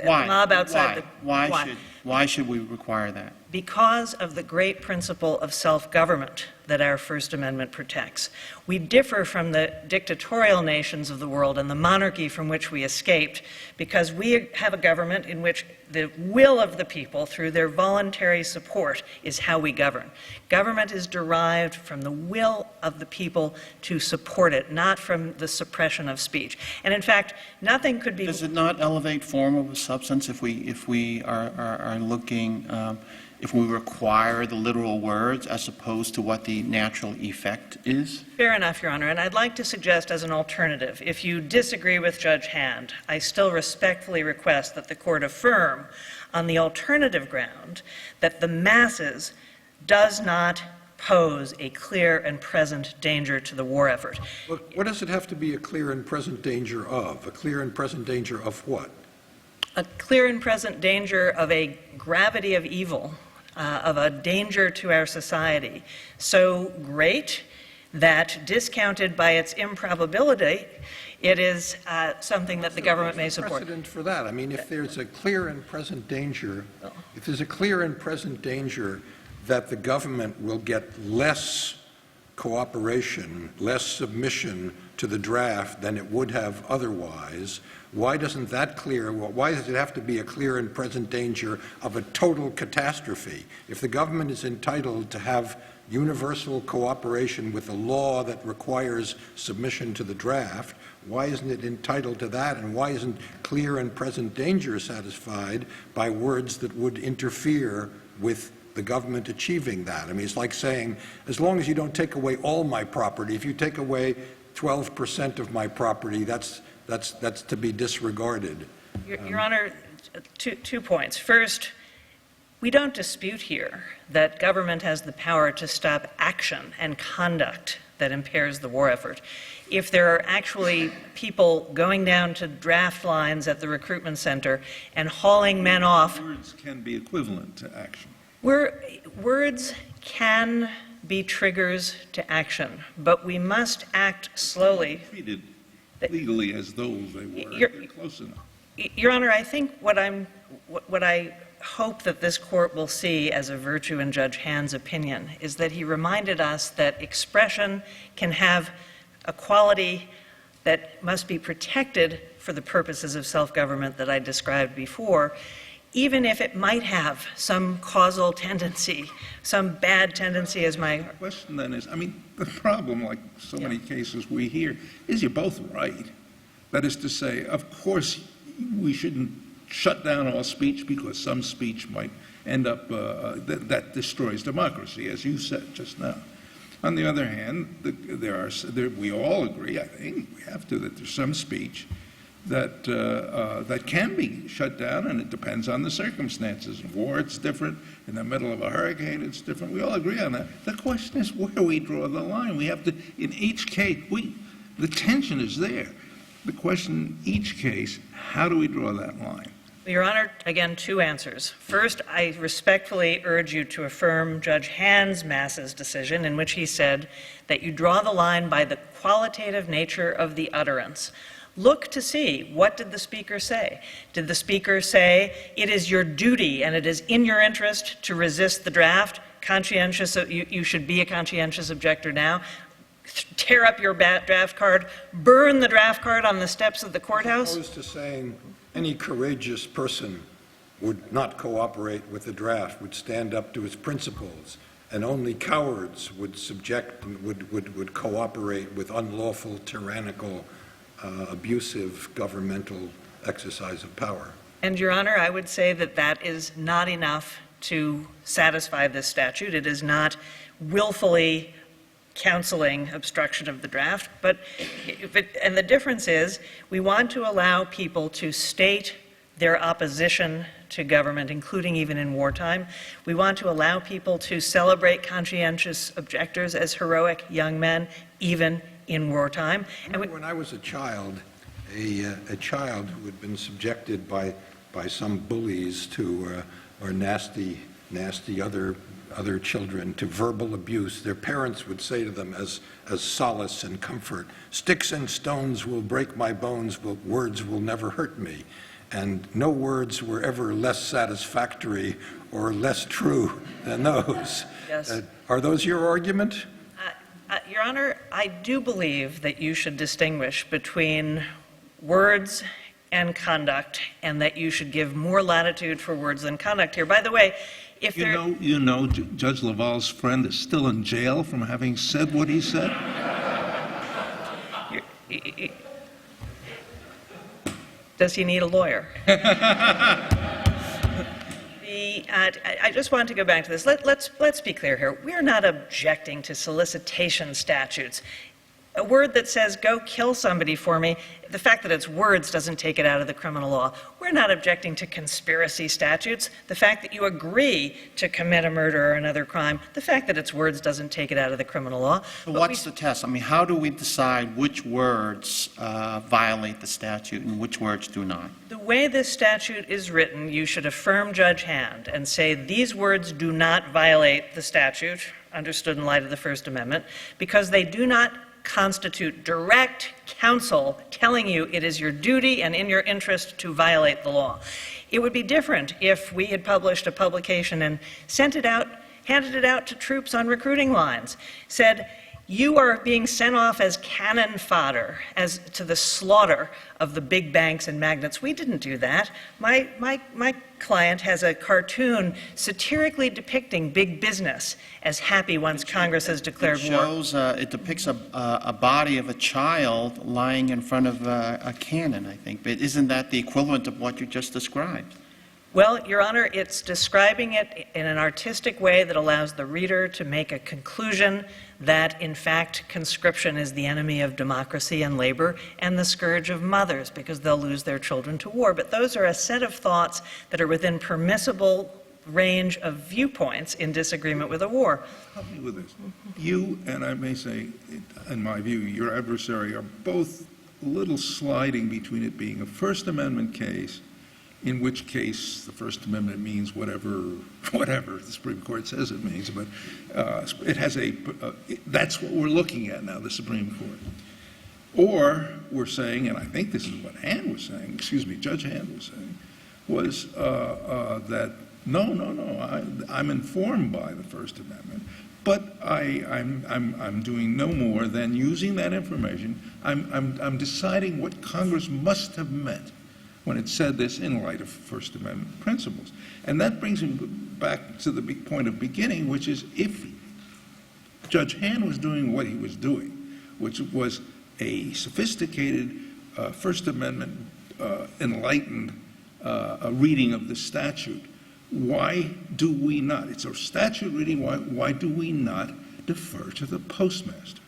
mob outside Why should we require that? Because of the great principle of self-government that our First Amendment protects. We differ from the dictatorial nations of the world and the monarchy from which we escaped because we have a government in which the will of the people through their voluntary support is how we govern. Government is derived from the will of the people to support it, not from the suppression of speech. And in fact, nothing could be... Does it not elevate form over substance if we are looking, if we require the literal words as opposed to what the natural effect is? Fair enough, Your Honor. And I'd like to suggest as an alternative, if you disagree with Judge Hand, I still respectfully request that the court affirm on the alternative ground that the masses does not pose a clear and present danger to the war effort. What does it have to be a clear and present danger of? A clear and present danger of what? A clear and present danger of a gravity of evil, of a danger to our society so great that, discounted by its improbability, it is something that the government may support. Precedent for that. I mean, if there's a clear and present danger, that the government will get less cooperation, less submission to the draft than it would have otherwise, why doesn't that why does it have to be a clear and present danger of a total catastrophe? If the government is entitled to have universal cooperation with a law that requires submission to the draft, why isn't it entitled to that? And why isn't clear and present danger satisfied by words that would interfere with the government achieving that? I mean, it's like saying, as long as you don't take away all my property, if you take away 12% of my property, that's to be disregarded. Your Honor, two points. First, we don't dispute here that government has the power to stop action and conduct that impairs the war effort. If there are actually people going down to draft lines at the recruitment center and hauling men off... Words can be equivalent to action. Words can be triggers to action, but we must act slowly. Treated legally as though they were. They're close enough. Your Honor, I think what I hope that this court will see as a virtue in Judge Hand's opinion is that he reminded us that expression can have a quality that must be protected for the purposes of self-government that I described before, even if it might have some causal tendency, some bad tendency as my... The question then is, I mean, the problem, like so many cases we hear, is you're both right. That is to say, of course, we shouldn't shut down all speech because some speech might end up, that destroys democracy, as you said just now. On the other hand, we all agree, I think, we have to, that there's some speech that can be shut down, and it depends on the circumstances. In war, it's different. In the middle of a hurricane, it's different. We all agree on that. The question is where we draw the line. We have to, in each case, the tension is there. The question, in each case, how do we draw that line? Your Honor, again, two answers. First, I respectfully urge you to affirm Judge Hand's Mass's decision in which he said that you draw the line by the qualitative nature of the utterance. Look to see, what did the speaker say? Did the speaker say, it is your duty and it is in your interest to resist the draft? You should be a conscientious objector now. Tear up your draft card, burn the draft card on the steps of the courthouse? As opposed to saying any courageous person would not cooperate with the draft, would stand up to its principles, and only cowards would would cooperate with unlawful, tyrannical, abusive governmental exercise of power. And, Your Honor, I would say that that is not enough to satisfy this statute. It is not willfully counseling obstruction of the draft, and the difference is we want to allow people to state their opposition to government, including even in wartime. We want to allow people to celebrate conscientious objectors as heroic young men, even in wartime. And When I was a child, a child who had been subjected by some bullies to or nasty other children to verbal abuse, their parents would say to them as solace and comfort, "Sticks and stones will break my bones, but words will never hurt me." And no words were ever less satisfactory or less true than those. Yes. Are those your argument? Your Honor, I do believe that you should distinguish between words and conduct, and that you should give more latitude for words than conduct here. By the way, if there... Judge Leval's friend is still in jail from having said what he said? Does he need a lawyer? I just want to go back to this. Let's be clear here. We're not objecting to solicitation statutes. A word that says, "Go kill somebody for me," the fact that it's words doesn't take it out of the criminal law. We're not objecting to conspiracy statutes. The fact that you agree to commit a murder or another crime, the fact that it's words doesn't take it out of the criminal law. So what's the test? I mean, how do we decide which words violate the statute and which words do not? The way this statute is written, you should affirm Judge Hand and say these words do not violate the statute, understood in light of the First Amendment, because they do not constitute direct counsel telling you it is your duty and in your interest to violate the law. It would be different if we had published a publication and sent it out, handed it out to troops on recruiting lines, said, "You are being sent off as cannon fodder, as to the slaughter of the big banks and magnates." We didn't do that. My client has a cartoon satirically depicting big business as happy once Congress has declared war. It depicts a body of a child lying in front of a cannon, I think. But isn't that the equivalent of what you just described? Well, Your Honor, it's describing it in an artistic way that allows the reader to make a conclusion that, in fact, conscription is the enemy of democracy and labor and the scourge of mothers because they'll lose their children to war. But those are a set of thoughts that are within permissible range of viewpoints in disagreement with a war. Help me with this. You, and I may say, in my view, your adversary are both a little sliding between it being a First Amendment case, in which case the First Amendment means whatever the Supreme Court says it means, but it has that's what we're looking at now, the Supreme Court. Or we're saying, and I think this is what Judge Hand was saying, was that I'm informed by the First Amendment, but I'm doing no more than using that information. I'm deciding what Congress must have meant when it said this in light of First Amendment principles. And that brings me back to the big point of beginning, which is if Judge Hand was doing what he was doing, which was a sophisticated First Amendment enlightened reading of the statute, why do we not? It's a statute reading. Why do we not defer to the Postmaster?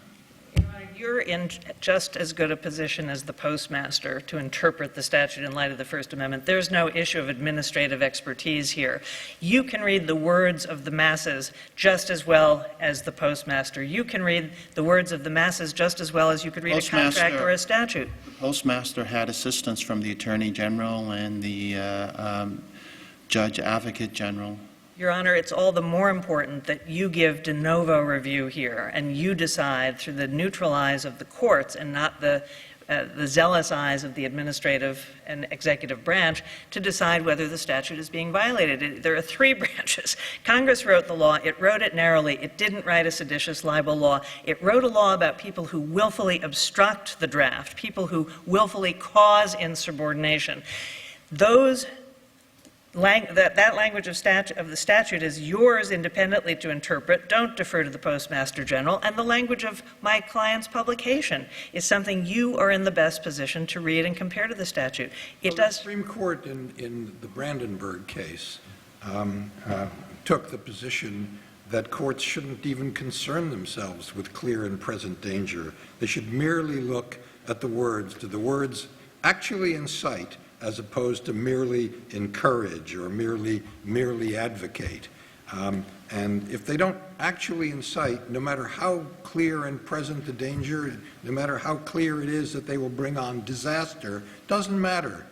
You're in just as good a position as the Postmaster to interpret the statute in light of the First Amendment. There's no issue of administrative expertise here. You can read the words of the masses just as well as the Postmaster. You can read the words of the masses just as well as you could read a contract or a statute. The Postmaster had assistance from the Attorney General and the Judge Advocate General. Your Honor, it's all the more important that you give de novo review here and you decide through the neutral eyes of the courts and not the zealous eyes of the administrative and executive branch to decide whether the statute is being violated. There are three branches. Congress wrote the law. It wrote it narrowly. It didn't write a seditious libel law. It wrote a law about people who willfully obstruct the draft, people who willfully cause insubordination. That language of the statute is yours independently to interpret. Don't defer to the Postmaster General. And the language of my client's publication is something you are in the best position to read and compare to the statute. The Supreme Court in the Brandenburg case took the position that courts shouldn't even concern themselves with clear and present danger. They should merely look at the words. Do the words actually incite as opposed to merely encourage or merely advocate. And if they don't actually incite, no matter how clear and present the danger, no matter how clear it is that they will bring on disaster, doesn't matter.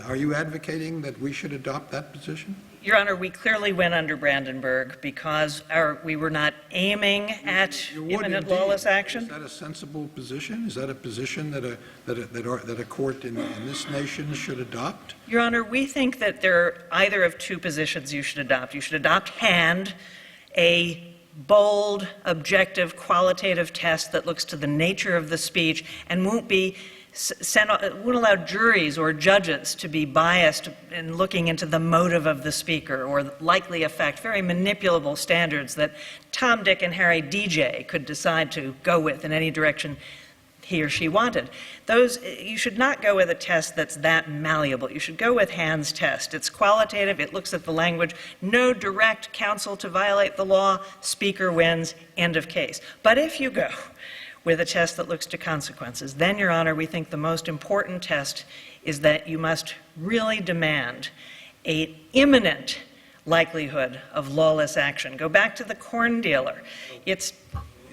Are you advocating that we should adopt that position? Your Honor, we clearly went under Brandenburg because we were not aiming at You would imminent indeed. lawless action. Is that a sensible position? Is that a position that a court in this nation should adopt? Your Honor, we think that there are either of two positions you should adopt. You should adopt Hand, a bold, objective, qualitative test that looks to the nature of the speech and won't allow juries or judges to be biased in looking into the motive of the speaker or likely effect, very manipulable standards that Tom, Dick, and Harry DJ could decide to go with in any direction he or she wanted. You should not go with a test that's that malleable. You should go with Hand's test. It's qualitative. It looks at the language. No direct counsel to violate the law. Speaker wins. End of case. But if you go with a test that looks to consequences, then, Your Honor, we think the most important test is that you must really demand an imminent likelihood of lawless action. Go back to the corn dealer. It's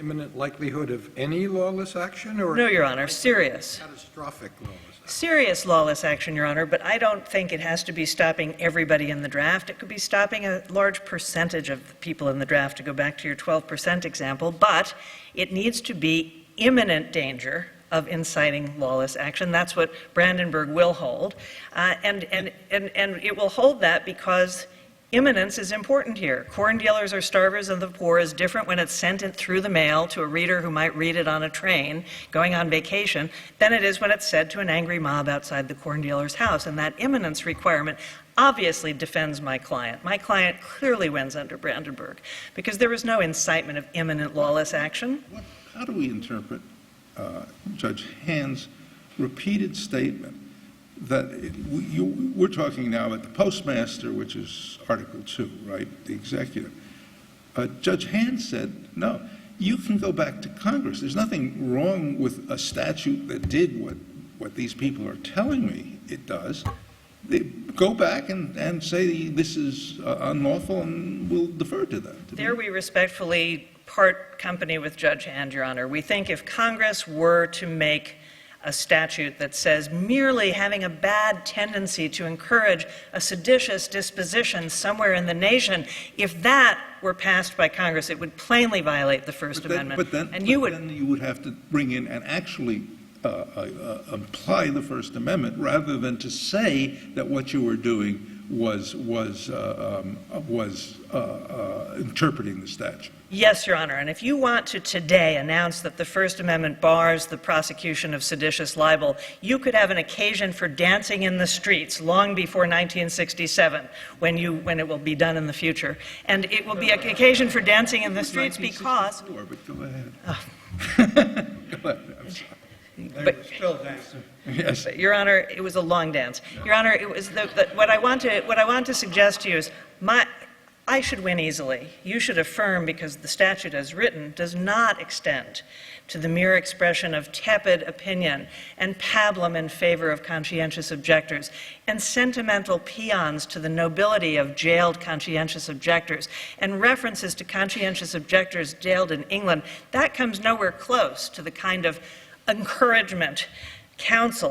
Imminent likelihood of any lawless action, or no, Your Honor, serious. catastrophic lawless action? Serious lawless action, Your Honor, but I don't think it has to be stopping everybody in the draft. It could be stopping a large percentage of the people in the draft, to go back to your 12% example, but it needs to be imminent danger of inciting lawless action. That's what Brandenburg will hold, and it will hold that because imminence is important here. Corn dealers are starvers of the poor is different when it's sent in through the mail to a reader who might read it on a train going on vacation than it is when it's said to an angry mob outside the corn dealer's house. And that imminence requirement obviously defends my client. My client clearly wins under Brandenburg because there was no incitement of imminent lawless action. How do we interpret Judge Hand's repeated statement that we're talking now about the Postmaster, which is Article 2, right, the executive. Judge Hand said, no, you can go back to Congress. There's nothing wrong with a statute that did what these people are telling me it does. They go back and say this is unlawful, and we'll defer to that. There we respectfully part company with Judge Hand, Your Honor. We think if Congress were to make a statute that says merely having a bad tendency to encourage a seditious disposition somewhere in the nation, if that were passed by Congress, it would plainly violate the First Amendment. But then you would have to bring in and actually apply the First Amendment rather than to say that what you were doing was interpreting the statute. Yes, Your Honor, and if you want to today announce that the First Amendment bars the prosecution of seditious libel, you could have an occasion for dancing in the streets long before 1967, when it will be done in the future. And it will be an occasion for dancing in the streets because... But go ahead. Go ahead. I'm sorry. But, Still dancing. Yes. but, Your Honor, it was a long dance. Your Honor, it was what I want to suggest to you is I should win easily. You should affirm, because the statute as written does not extend to the mere expression of tepid opinion and pablum in favor of conscientious objectors and sentimental paeans to the nobility of jailed conscientious objectors and references to conscientious objectors jailed in England. That comes nowhere close to the kind of encouragement,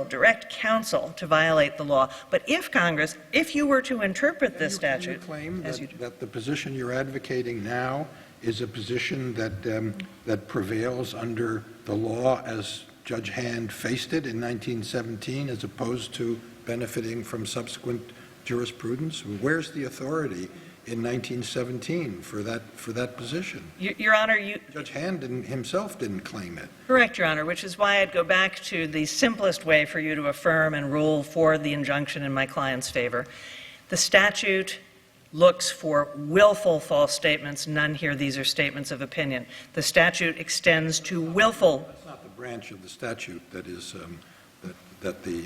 direct counsel to violate the law. But if Congress, if you were to interpret this statute... You claim that the position you're advocating now is a position that prevails under the law as Judge Hand faced it in 1917, as opposed to benefiting from subsequent jurisprudence? Where's the authority in 1917 for that position? Your Honor, Judge Hand himself didn't claim it. Correct, Your Honor, which is why I'd go back to the simplest way for you to affirm and rule for the injunction in my client's favor. The statute looks for willful false statements. None here, these are statements of opinion. The statute extends to willful... That's not the branch of the statute that is that the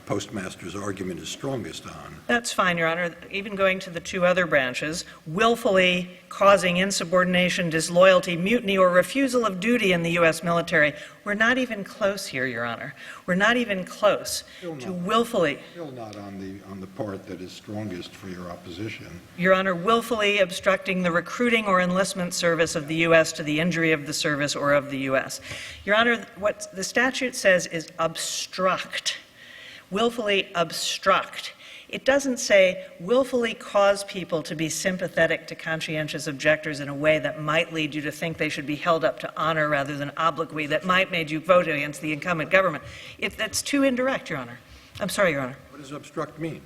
Postmaster's argument is strongest on. That's fine, Your Honor. Even going to the two other branches, willfully causing insubordination, disloyalty, mutiny, or refusal of duty in the U.S. military. We're not even close here, Your Honor. We're not even close to willfully. Still not on the part that is strongest for your opposition. Your Honor, willfully obstructing the recruiting or enlistment service of the U.S. to the injury of the service or of the U.S. Your Honor, what the statute says is obstruct, willfully obstruct. It doesn't say willfully cause people to be sympathetic to conscientious objectors in a way that might lead you to think they should be held up to honor rather than obloquy, that might make you vote against the incumbent government. That's too indirect, Your Honor. I'm sorry, Your Honor. What does obstruct mean?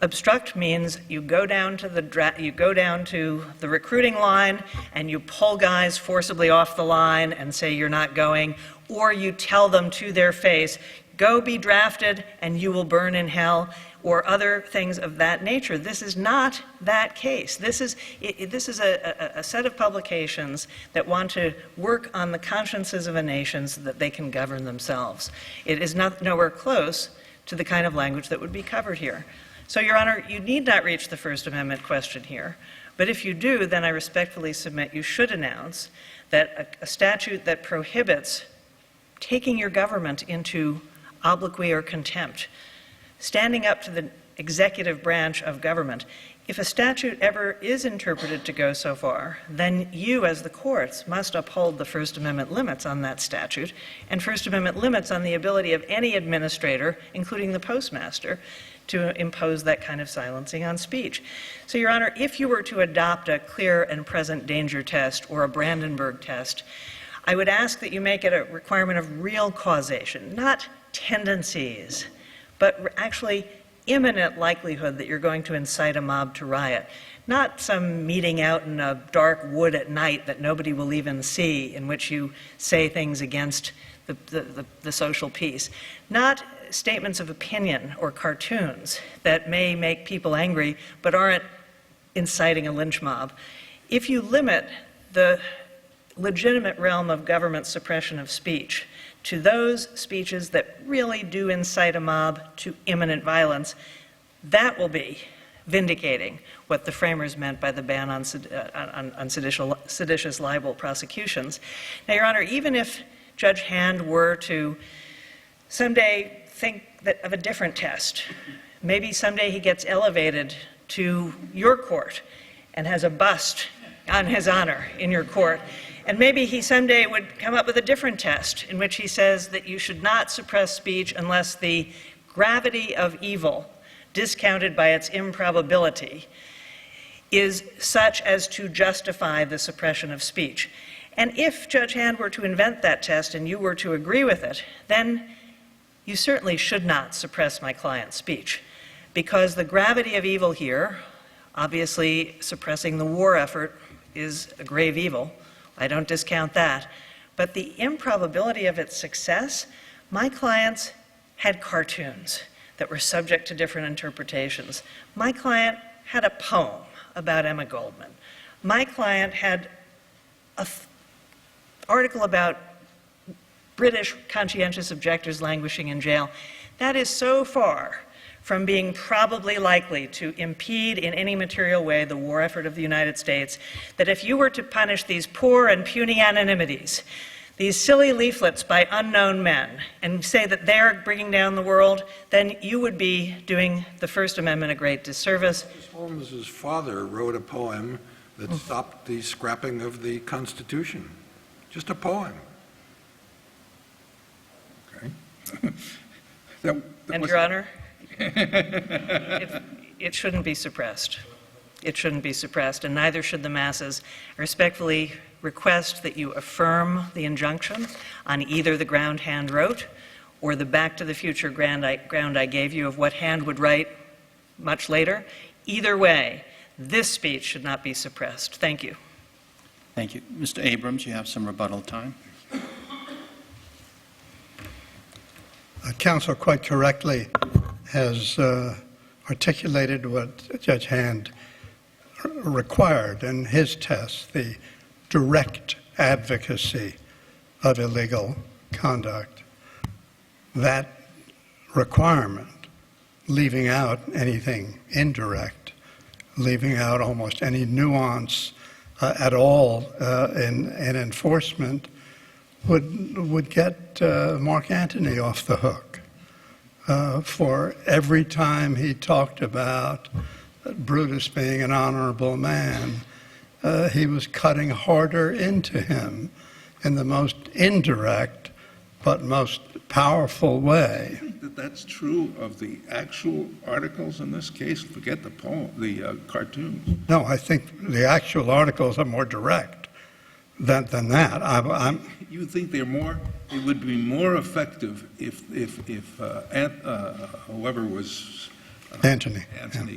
Obstruct means you go down to the recruiting line and you pull guys forcibly off the line and say you're not going, or you tell them to their face, go be drafted and you will burn in hell, or other things of that nature. This is not that case. This is a set of publications that want to work on the consciences of a nation so that they can govern themselves. It is nowhere close to the kind of language that would be covered here. So, Your Honor, you need not reach the First Amendment question here. But if you do, then I respectfully submit you should announce that a statute that prohibits taking your government into obloquy or contempt, standing up to the executive branch of government, if a statute ever is interpreted to go so far, then you, as the courts, must uphold the First Amendment limits on that statute and First Amendment limits on the ability of any administrator, including the Postmaster, to impose that kind of silencing on speech. So, Your Honor, if you were to adopt a clear and present danger test or a Brandenburg test, I would ask that you make it a requirement of real causation, not tendencies, but actually imminent likelihood that you're going to incite a mob to riot, not some meeting out in a dark wood at night that nobody will even see, in which you say things against the social peace, not statements of opinion or cartoons that may make people angry but aren't inciting a lynch mob. If you limit the legitimate realm of government suppression of speech to those speeches that really do incite a mob to imminent violence, that will be vindicating what the framers meant by the ban on seditious libel prosecutions. Now, Your Honor, even if Judge Hand were to someday think of a different test, maybe someday he gets elevated to your court and has a bust on his honor in your court, and maybe he someday would come up with a different test in which he says that you should not suppress speech unless the gravity of evil, discounted by its improbability, is such as to justify the suppression of speech. And if Judge Hand were to invent that test and you were to agree with it, then you certainly should not suppress my client's speech, because the gravity of evil here, obviously suppressing the war effort is a grave evil. I don't discount that. But the improbability of its success, my clients had cartoons that were subject to different interpretations. My client had a poem about Emma Goldman. My client had an article about British conscientious objectors languishing in jail. That is so far from being probably likely to impede in any material way the war effort of the United States, that if you were to punish these poor and puny anonymities, these silly leaflets by unknown men, and say that they're bringing down the world, then you would be doing the First Amendment a great disservice. Justice Holmes's father wrote a poem that stopped the scrapping of the Constitution. Just a poem. Okay. And, Your Honor, it shouldn't be suppressed. It shouldn't be suppressed, and neither should the masses. I respectfully request that you affirm the injunction on either the ground Hand wrote or the Back to the Future ground I gave you of what Hand would write much later. Either way, this speech should not be suppressed. Thank you. Thank you. Mr. Abrams, you have some rebuttal time. Counsel quite correctly has articulated what Judge Hand required in his test, the direct advocacy of illegal conduct. That requirement, leaving out anything indirect, leaving out almost any nuance at all in enforcement, would get Mark Antony off the hook. For every time he talked about Brutus being an honorable man, he was cutting harder into him in the most indirect but most powerful way. I think that that's true of the actual articles in this case. Forget the poem, the cartoons. No, I think the actual articles are more direct than that. You think they're more? It would be more effective if whoever was Antony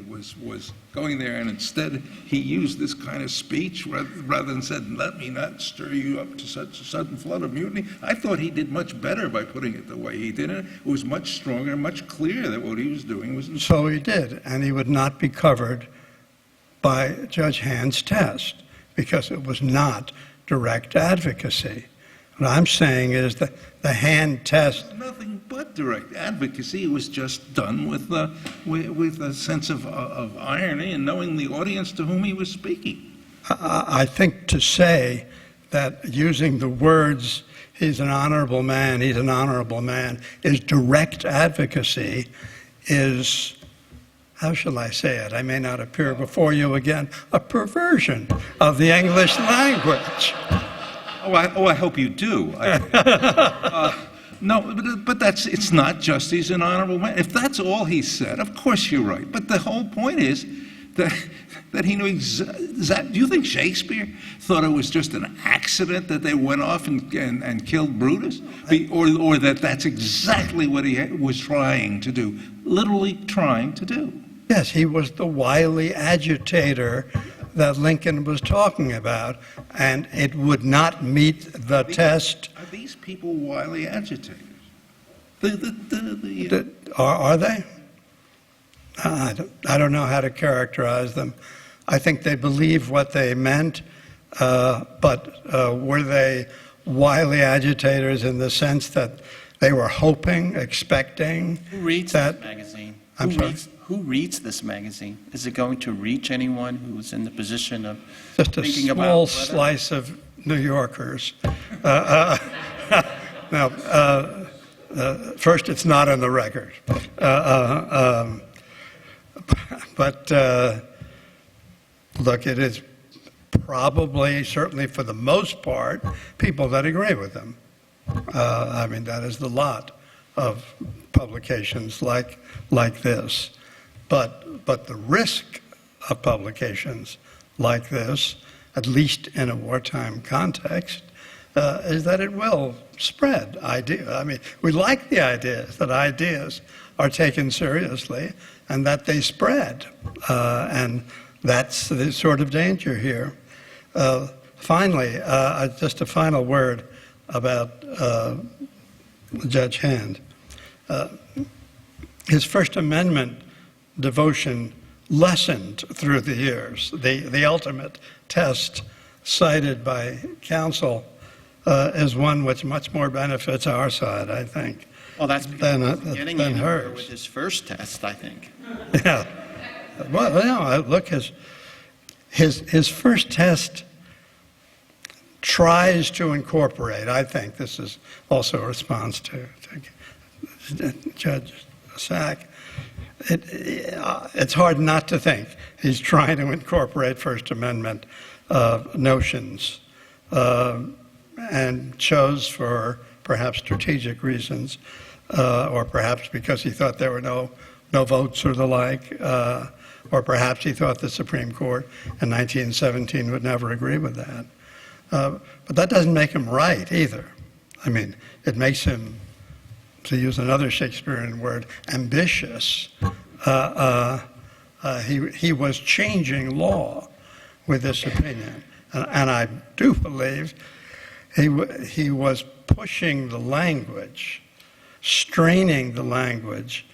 was going there, and instead he used this kind of speech rather than said, "Let me not stir you up to such a sudden flood of mutiny." I thought he did much better by putting it the way he did it. It was much stronger and much clearer that what he was doing was. So he did, and he would not be covered by Judge Hand's test because it was not direct advocacy. What I'm saying is that the Hand test. Nothing but direct advocacy. It was just done with a sense of irony and knowing the audience to whom he was speaking. I think to say that using the words, he's an honorable man, is direct advocacy is, how shall I say it? I may not appear before you again, a perversion of the English language. I hope you do. No, but it's not just he's an honorable man. If that's all he said, of course you're right. But the whole point is that he knew exactly. Do you think Shakespeare thought it was just an accident that they went off and killed Brutus? Or that that's exactly what he was trying to do, literally trying to do? Yes, he was the wily agitator that Lincoln was talking about, and it would not meet the test. Are these people wily agitators? Are they? I don't know how to characterize them. I think they believe what they meant, but were they wily agitators in the sense that they were hoping, expecting Who reads that? this magazine? I'm sorry? Who reads this magazine? Is it going to reach anyone who's in the position of Just a thinking about small whether- slice of New Yorkers. Now, first, it's not on the record. But look, it is probably, certainly for the most part, people that agree with them. I mean, that is the lot of publications like this. But the risk of publications like this, at least in a wartime context, is that it will spread ideas. I mean, we like the ideas, that ideas are taken seriously and that they spread. And that's the sort of danger here. Finally, just a final word about Judge Hand. His First Amendment devotion lessened through the years. The ultimate test cited by counsel is one which much more benefits our side, I think. Well, that's than getting in hers. with his first test, I think. Yeah. Well, you know, look, his first test tries to incorporate, I think this is also a response to Judge Sack. It's hard not to think he's trying to incorporate First Amendment notions and chose for perhaps strategic reasons or perhaps because he thought there were no votes or the like, or perhaps he thought the Supreme Court in 1917 would never agree with that. But that doesn't make him right either. I mean, it makes him, to use another Shakespearean word, ambitious. He was changing law with this opinion. And I do believe he was pushing the language, straining the language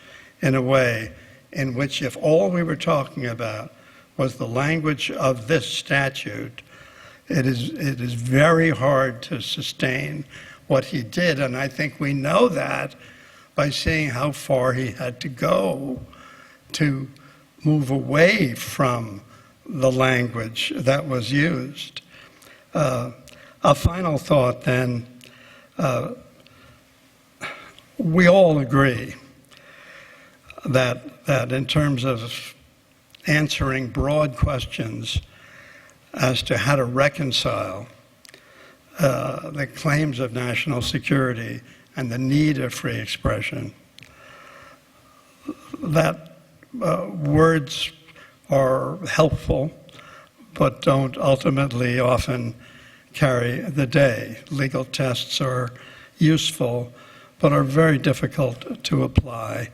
in a way in which if all we were talking about was the language of this statute, it is very hard to sustain what he did. And I think we know that by seeing how far he had to go to move away from the language that was used. A final thought then, we all agree that in terms of answering broad questions as to how to reconcile the claims of national security and the need of free expression, that words are helpful, but don't ultimately often carry the day. Legal tests are useful, but are very difficult to apply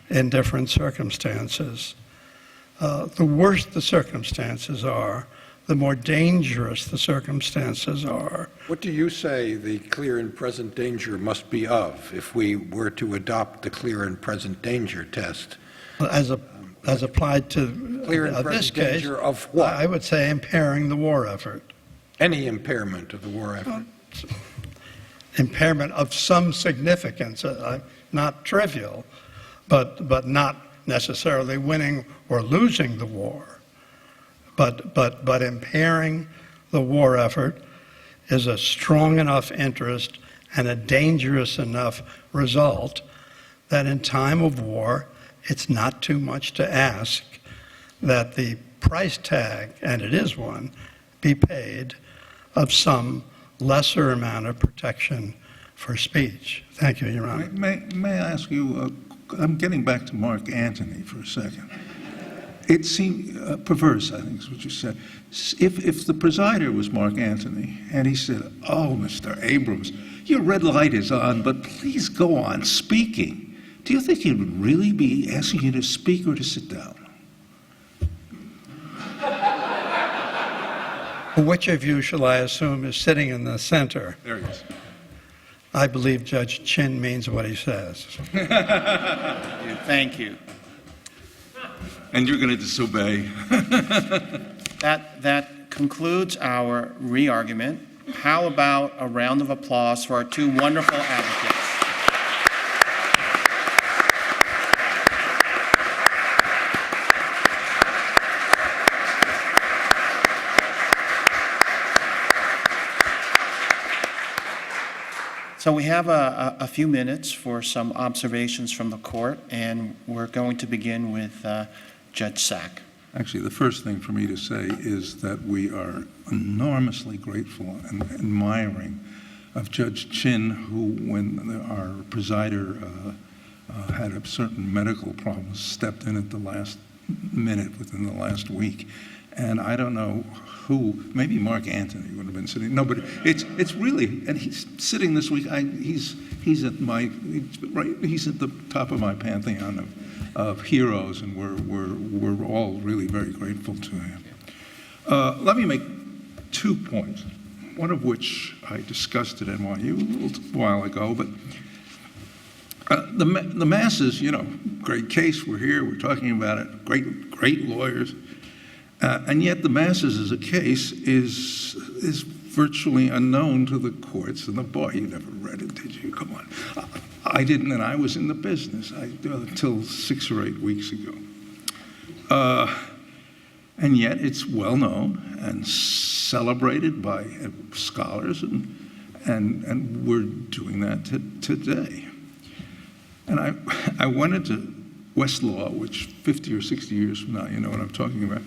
in different circumstances. The worse the circumstances are, the more dangerous the circumstances are. What do you say the clear and present danger must be of if we were to adopt the clear and present danger test? As applied to Clear and this present case, danger of what? I would say impairing the war effort. Any impairment of the war effort? Impairment of some significance, not trivial, but not necessarily winning or losing the war. But impairing the war effort is a strong enough interest and a dangerous enough result that in time of war, it's not too much to ask that the price tag, and it is one, be paid of some lesser amount of protection for speech. Thank you, Your Honor. May I ask you, I'm getting back to Mark Antony for a second. It seemed perverse, I think is what you said. If the presider was Mark Antony and he said, "Oh, Mr. Abrams, your red light is on, but please go on speaking," do you think he would really be asking you to speak or to sit down? Which of you shall I assume is sitting in the center? There he is. I believe Judge Chin means what he says. Thank you. And you're going to disobey. That concludes our re-argument. How about a round of applause for our two wonderful advocates? So we have a few minutes for some observations from the court, and we're going to begin with Judge Sack. Actually, the first thing for me to say is that we are enormously grateful and admiring of Judge Chin, who, when our presider had a certain medical problems, stepped in at the last minute within the last week. And I don't know who, maybe Mark Antony would have been sitting. No, but it's really, and he's sitting this week. He's at the top of my pantheon of heroes, and we're all really very grateful to him. Let me make 2 points. One of which I discussed at NYU a little while ago, but the masses, great case. We're here. We're talking about it. Great lawyers. And yet the masses as a case is virtually unknown to the courts and the bar. You never read it, did you? Come on. I didn't, and I was in the business until 6 or 8 weeks ago. And yet it's well known and celebrated by scholars, and we're doing that today. And I went into Westlaw, which 50 or 60 years from now, you know what I'm talking about.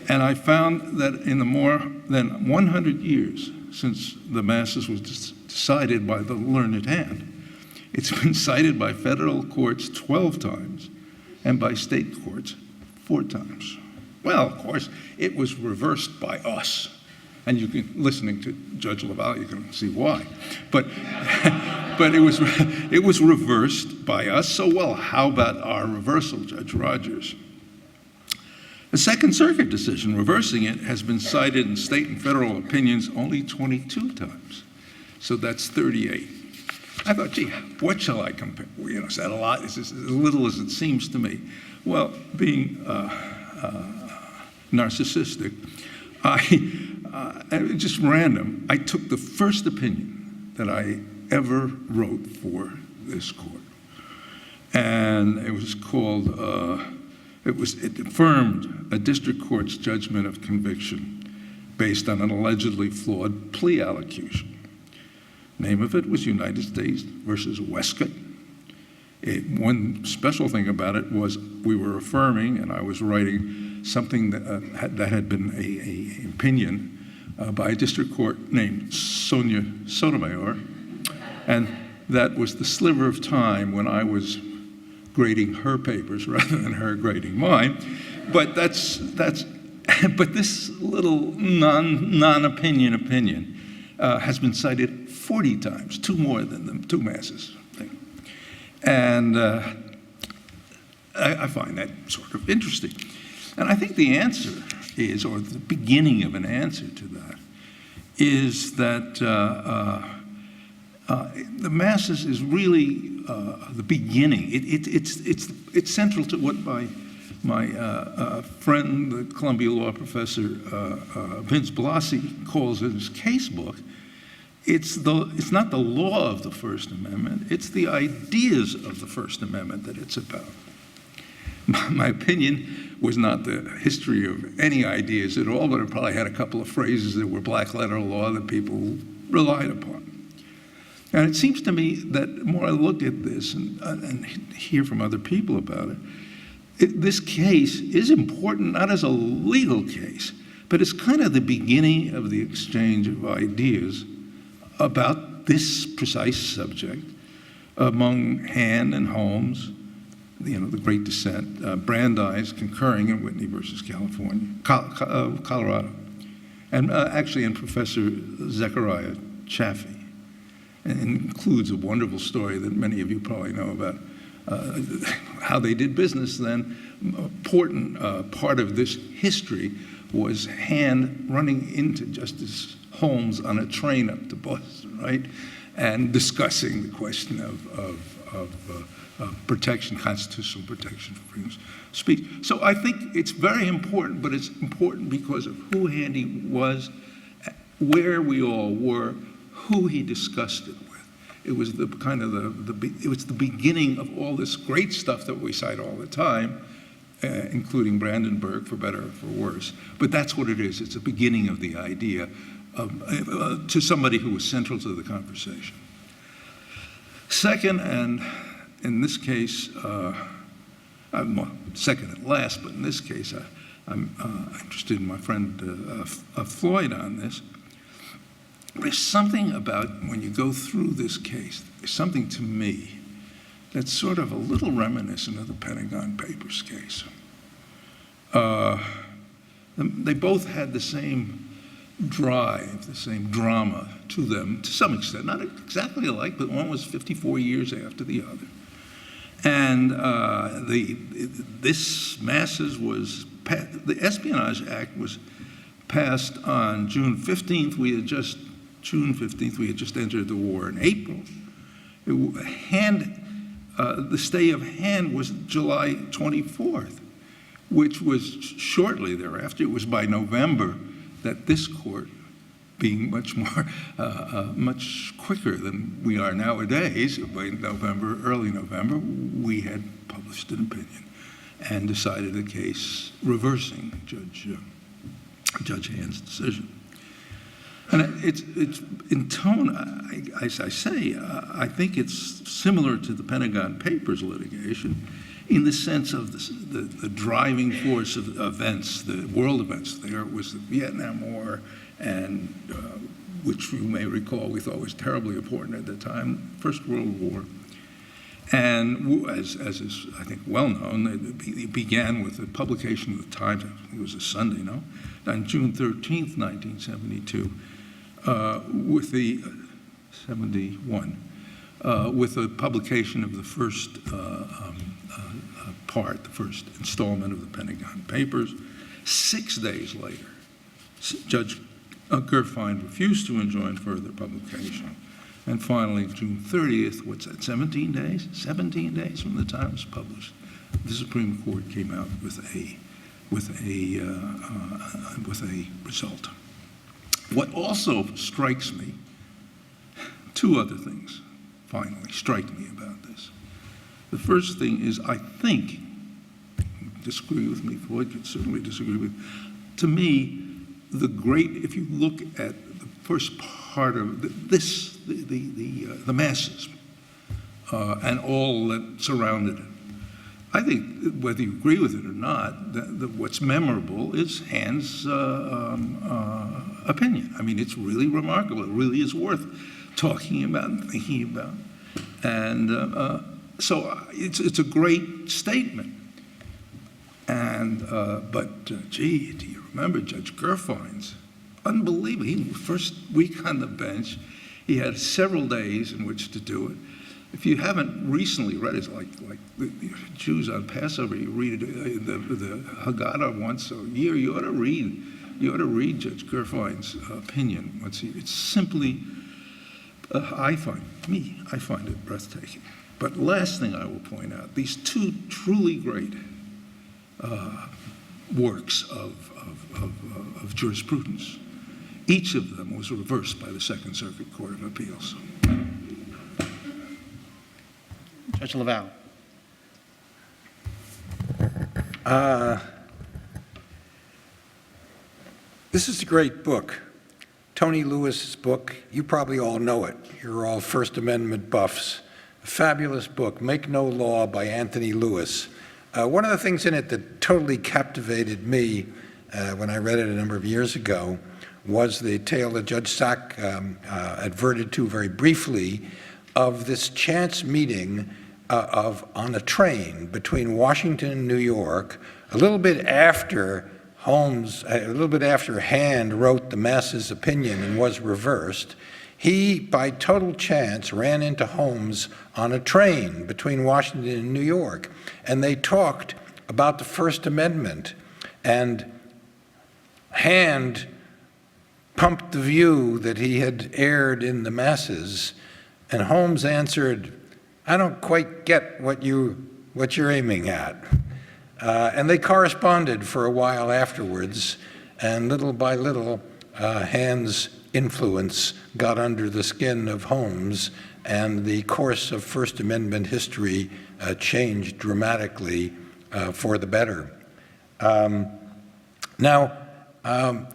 And I found that in the more than 100 years since the masses was decided by the learned hand, it's been cited by federal courts 12 times and by state courts 4 times. Well, of course, it was reversed by us. And you can, listening to Judge Leval, you can see why. But it was reversed by us. So, well, how about our reversal, Judge Rogers? The Second Circuit decision reversing it has been cited in state and federal opinions only 22 times. So that's 38. I thought, gee, what shall I compare? Is that a lot? Is this as little as it seems to me? Well, being narcissistic, just random, I took the first opinion that I ever wrote for this court. And it was called, it affirmed a district court's judgment of conviction based on an allegedly flawed plea allocution. Name of it was United States versus Westcott. One special thing about it was we were affirming, and I was writing something that had been an opinion by a district court named Sonia Sotomayor, and that was the sliver of time when I was grading her papers rather than her grading mine. But but this little non-opinion opinion has been cited 40 times, 2 more than the 2 masses thing. And I find that sort of interesting. And I think the answer is, or the beginning of an answer to that, is that the masses is really the beginning. It's central to what my friend, the Columbia Law professor Vince Blasi, calls in his case book. It's not the law of the First Amendment, it's the ideas of the First Amendment that it's about. My opinion was not the history of any ideas at all, but it probably had a couple of phrases that were black letter law that people relied upon. And it seems to me that the more I look at this and hear from other people about it, this case is important not as a legal case, but it's kind of the beginning of the exchange of ideas about this precise subject among Hand and Holmes, the Great Dissent, Brandeis concurring in Whitney versus Colorado, and actually in Professor Zechariah Chaffee. And it includes a wonderful story that many of you probably know about how they did business then. Important part of this history was Hand running into Justice Holmes on a train up to Boston, right? And discussing the question of protection, constitutional protection for freedom of speech. So I think it's very important, but it's important because of who Handy was, where we all were, who he discussed it with. It was the it was the beginning of all this great stuff that we cite all the time, including Brandenburg, for better or for worse. But that's what it is. It's a beginning of the idea to somebody who was central to the conversation. Second, and in this case, second and last, but in this case, I'm interested in my friend Floyd on this. There's something about when you go through this case, there's something to me that's sort of a little reminiscent of the Pentagon Papers case. They both had the same drive, the same drama to them, to some extent, not exactly alike, but one was 54 years after the other. And this masses was, the Espionage Act was passed on June 15th. June 15th, we had just entered the war in April. The stay of Hand was July 24th, which was shortly thereafter. It was by November that this court, being much more, much quicker than we are nowadays, by November, early November, we had published an opinion and decided a case reversing Judge Hand's decision. And it's in tone, as I say, I think it's similar to the Pentagon Papers litigation in the sense of the driving force of events, the world events. There was the Vietnam War, and which you may recall we thought was terribly important at the time, First World War. And as is, I think, well known, it began with the publication of the Times. I think it was a Sunday, no? On June 13th, 1972. With the 71, with the publication of the first part, the first installment of the Pentagon Papers. 6 days later, Judge Gerfine refused to enjoin further publication. And finally, June 30th, what's that, 17 days? 17 days from the time it was published, the Supreme Court came out with a result. What also strikes me, 2 other things finally strike me about this. The first thing is, I think, disagree with me, Floyd could certainly disagree with, to me, if you look at the first part of the masses and all that surrounded it, I think whether you agree with it or not, what's memorable is Hand's opinion. I mean, it's really remarkable. It really is worth talking about and thinking about. And so it's a great statement. And but gee, do you remember Judge Gerfein's? Unbelievable. First week on the bench, he had several days in which to do it. If you haven't recently read it, it's like the Jews on Passover, you read the Haggadah once a year. You ought to read Judge Gerfein's opinion. It's simply, I find it breathtaking. But last thing I will point out: these two truly great works of jurisprudence. Each of them was reversed by the Second Circuit Court of Appeals. Judge Leval. This is a great book. Tony Lewis's book. You probably all know it. You're all First Amendment buffs. A fabulous book, Make No Law by Anthony Lewis. One of the things in it that totally captivated me when I read it a number of years ago was the tale that Judge Sack adverted to very briefly of this chance meeting on a train between Washington and New York, a little bit after Hand wrote the Masses' opinion and was reversed. He, by total chance, ran into Holmes on a train between Washington and New York, and they talked about the First Amendment. And Hand pumped the view that he had aired in the Masses, and Holmes answered, "I don't quite get what you're aiming at." And they corresponded for a while afterwards, and little by little, Hand's influence got under the skin of Holmes, and the course of First Amendment history changed dramatically for the better. Now,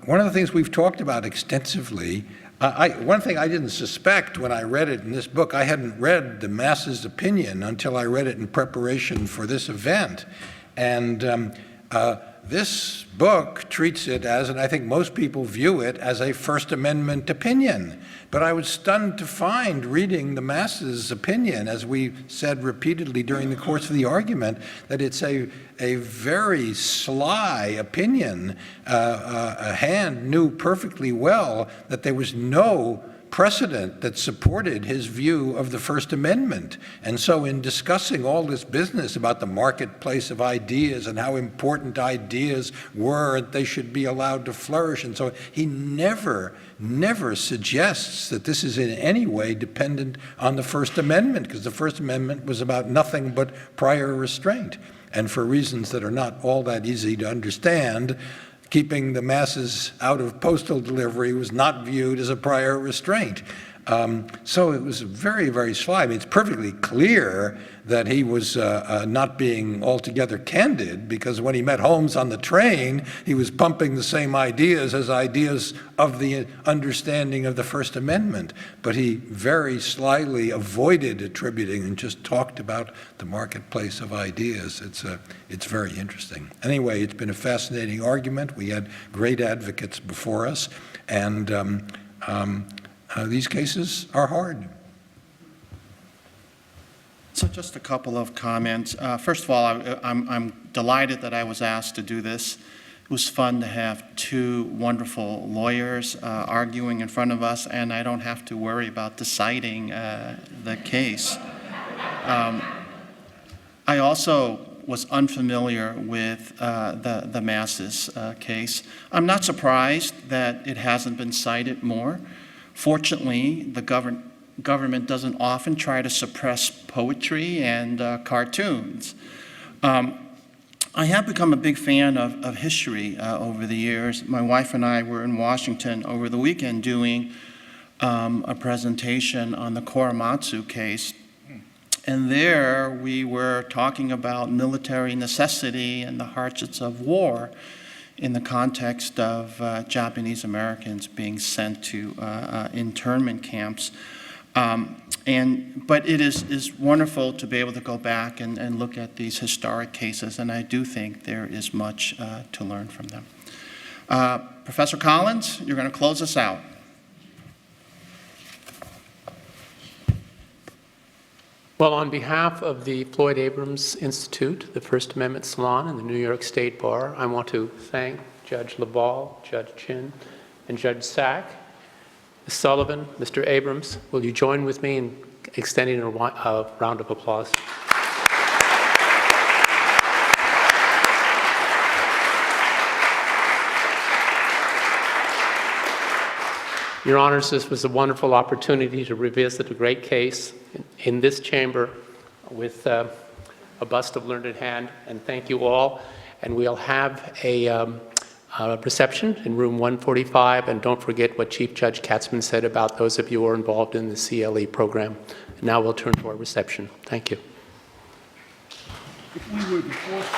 one of the things we've talked about extensively, one thing I didn't suspect when I read it in this book, I hadn't read the Masses' opinion until I read it in preparation for this event. And this book treats it as, and I think most people view it as, a First Amendment opinion. But I was stunned to find, reading the Masses' opinion, as we said repeatedly during the course of the argument, that it's a very sly opinion. Hand knew perfectly well that there was no precedent that supported his view of the First Amendment. And so in discussing all this business about the marketplace of ideas and how important ideas were, and they should be allowed to flourish, and so he never suggests that this is in any way dependent on the First Amendment, because the First Amendment was about nothing but prior restraint. And for reasons that are not all that easy to understand, keeping the masses out of postal delivery was not viewed as a prior restraint. So it was very, very sly. I mean, it's perfectly clear that he was not being altogether candid, because when he met Holmes on the train, he was pumping the same ideas as ideas of the understanding of the First Amendment. But he very slyly avoided attributing and just talked about the marketplace of ideas. It's very interesting. Anyway, it's been a fascinating argument. We had great advocates before us, and these cases are hard. So just a couple of comments. First of all, I'm delighted that I was asked to do this. It was fun to have two wonderful lawyers arguing in front of us, and I don't have to worry about deciding the case. I also was unfamiliar with the Masses case. I'm not surprised that it hasn't been cited more. Fortunately, the government doesn't often try to suppress poetry and cartoons. I have become a big fan of history over the years. My wife and I were in Washington over the weekend doing a presentation on the Korematsu case. And there we were talking about military necessity and the hardships of war in the context of Japanese Americans being sent to internment camps. But it is wonderful to be able to go back and look at these historic cases, and I do think there is much to learn from them. Professor Collins, you're going to close us out. Well, on behalf of the Floyd Abrams Institute, the First Amendment Salon, and the New York State Bar, I want to thank Judge Leval, Judge Chin, and Judge Sack. Ms. Sullivan, Mr. Abrams, will you join with me in extending a round of applause? Your Honors, this was a wonderful opportunity to revisit a great case in this chamber with a bust of learned hand, and thank you all. And we'll have a reception in room 145, and don't forget what Chief Judge Katzman said about those of you who are involved in the CLE program. And now we'll turn to our reception. Thank you. If we were the fourth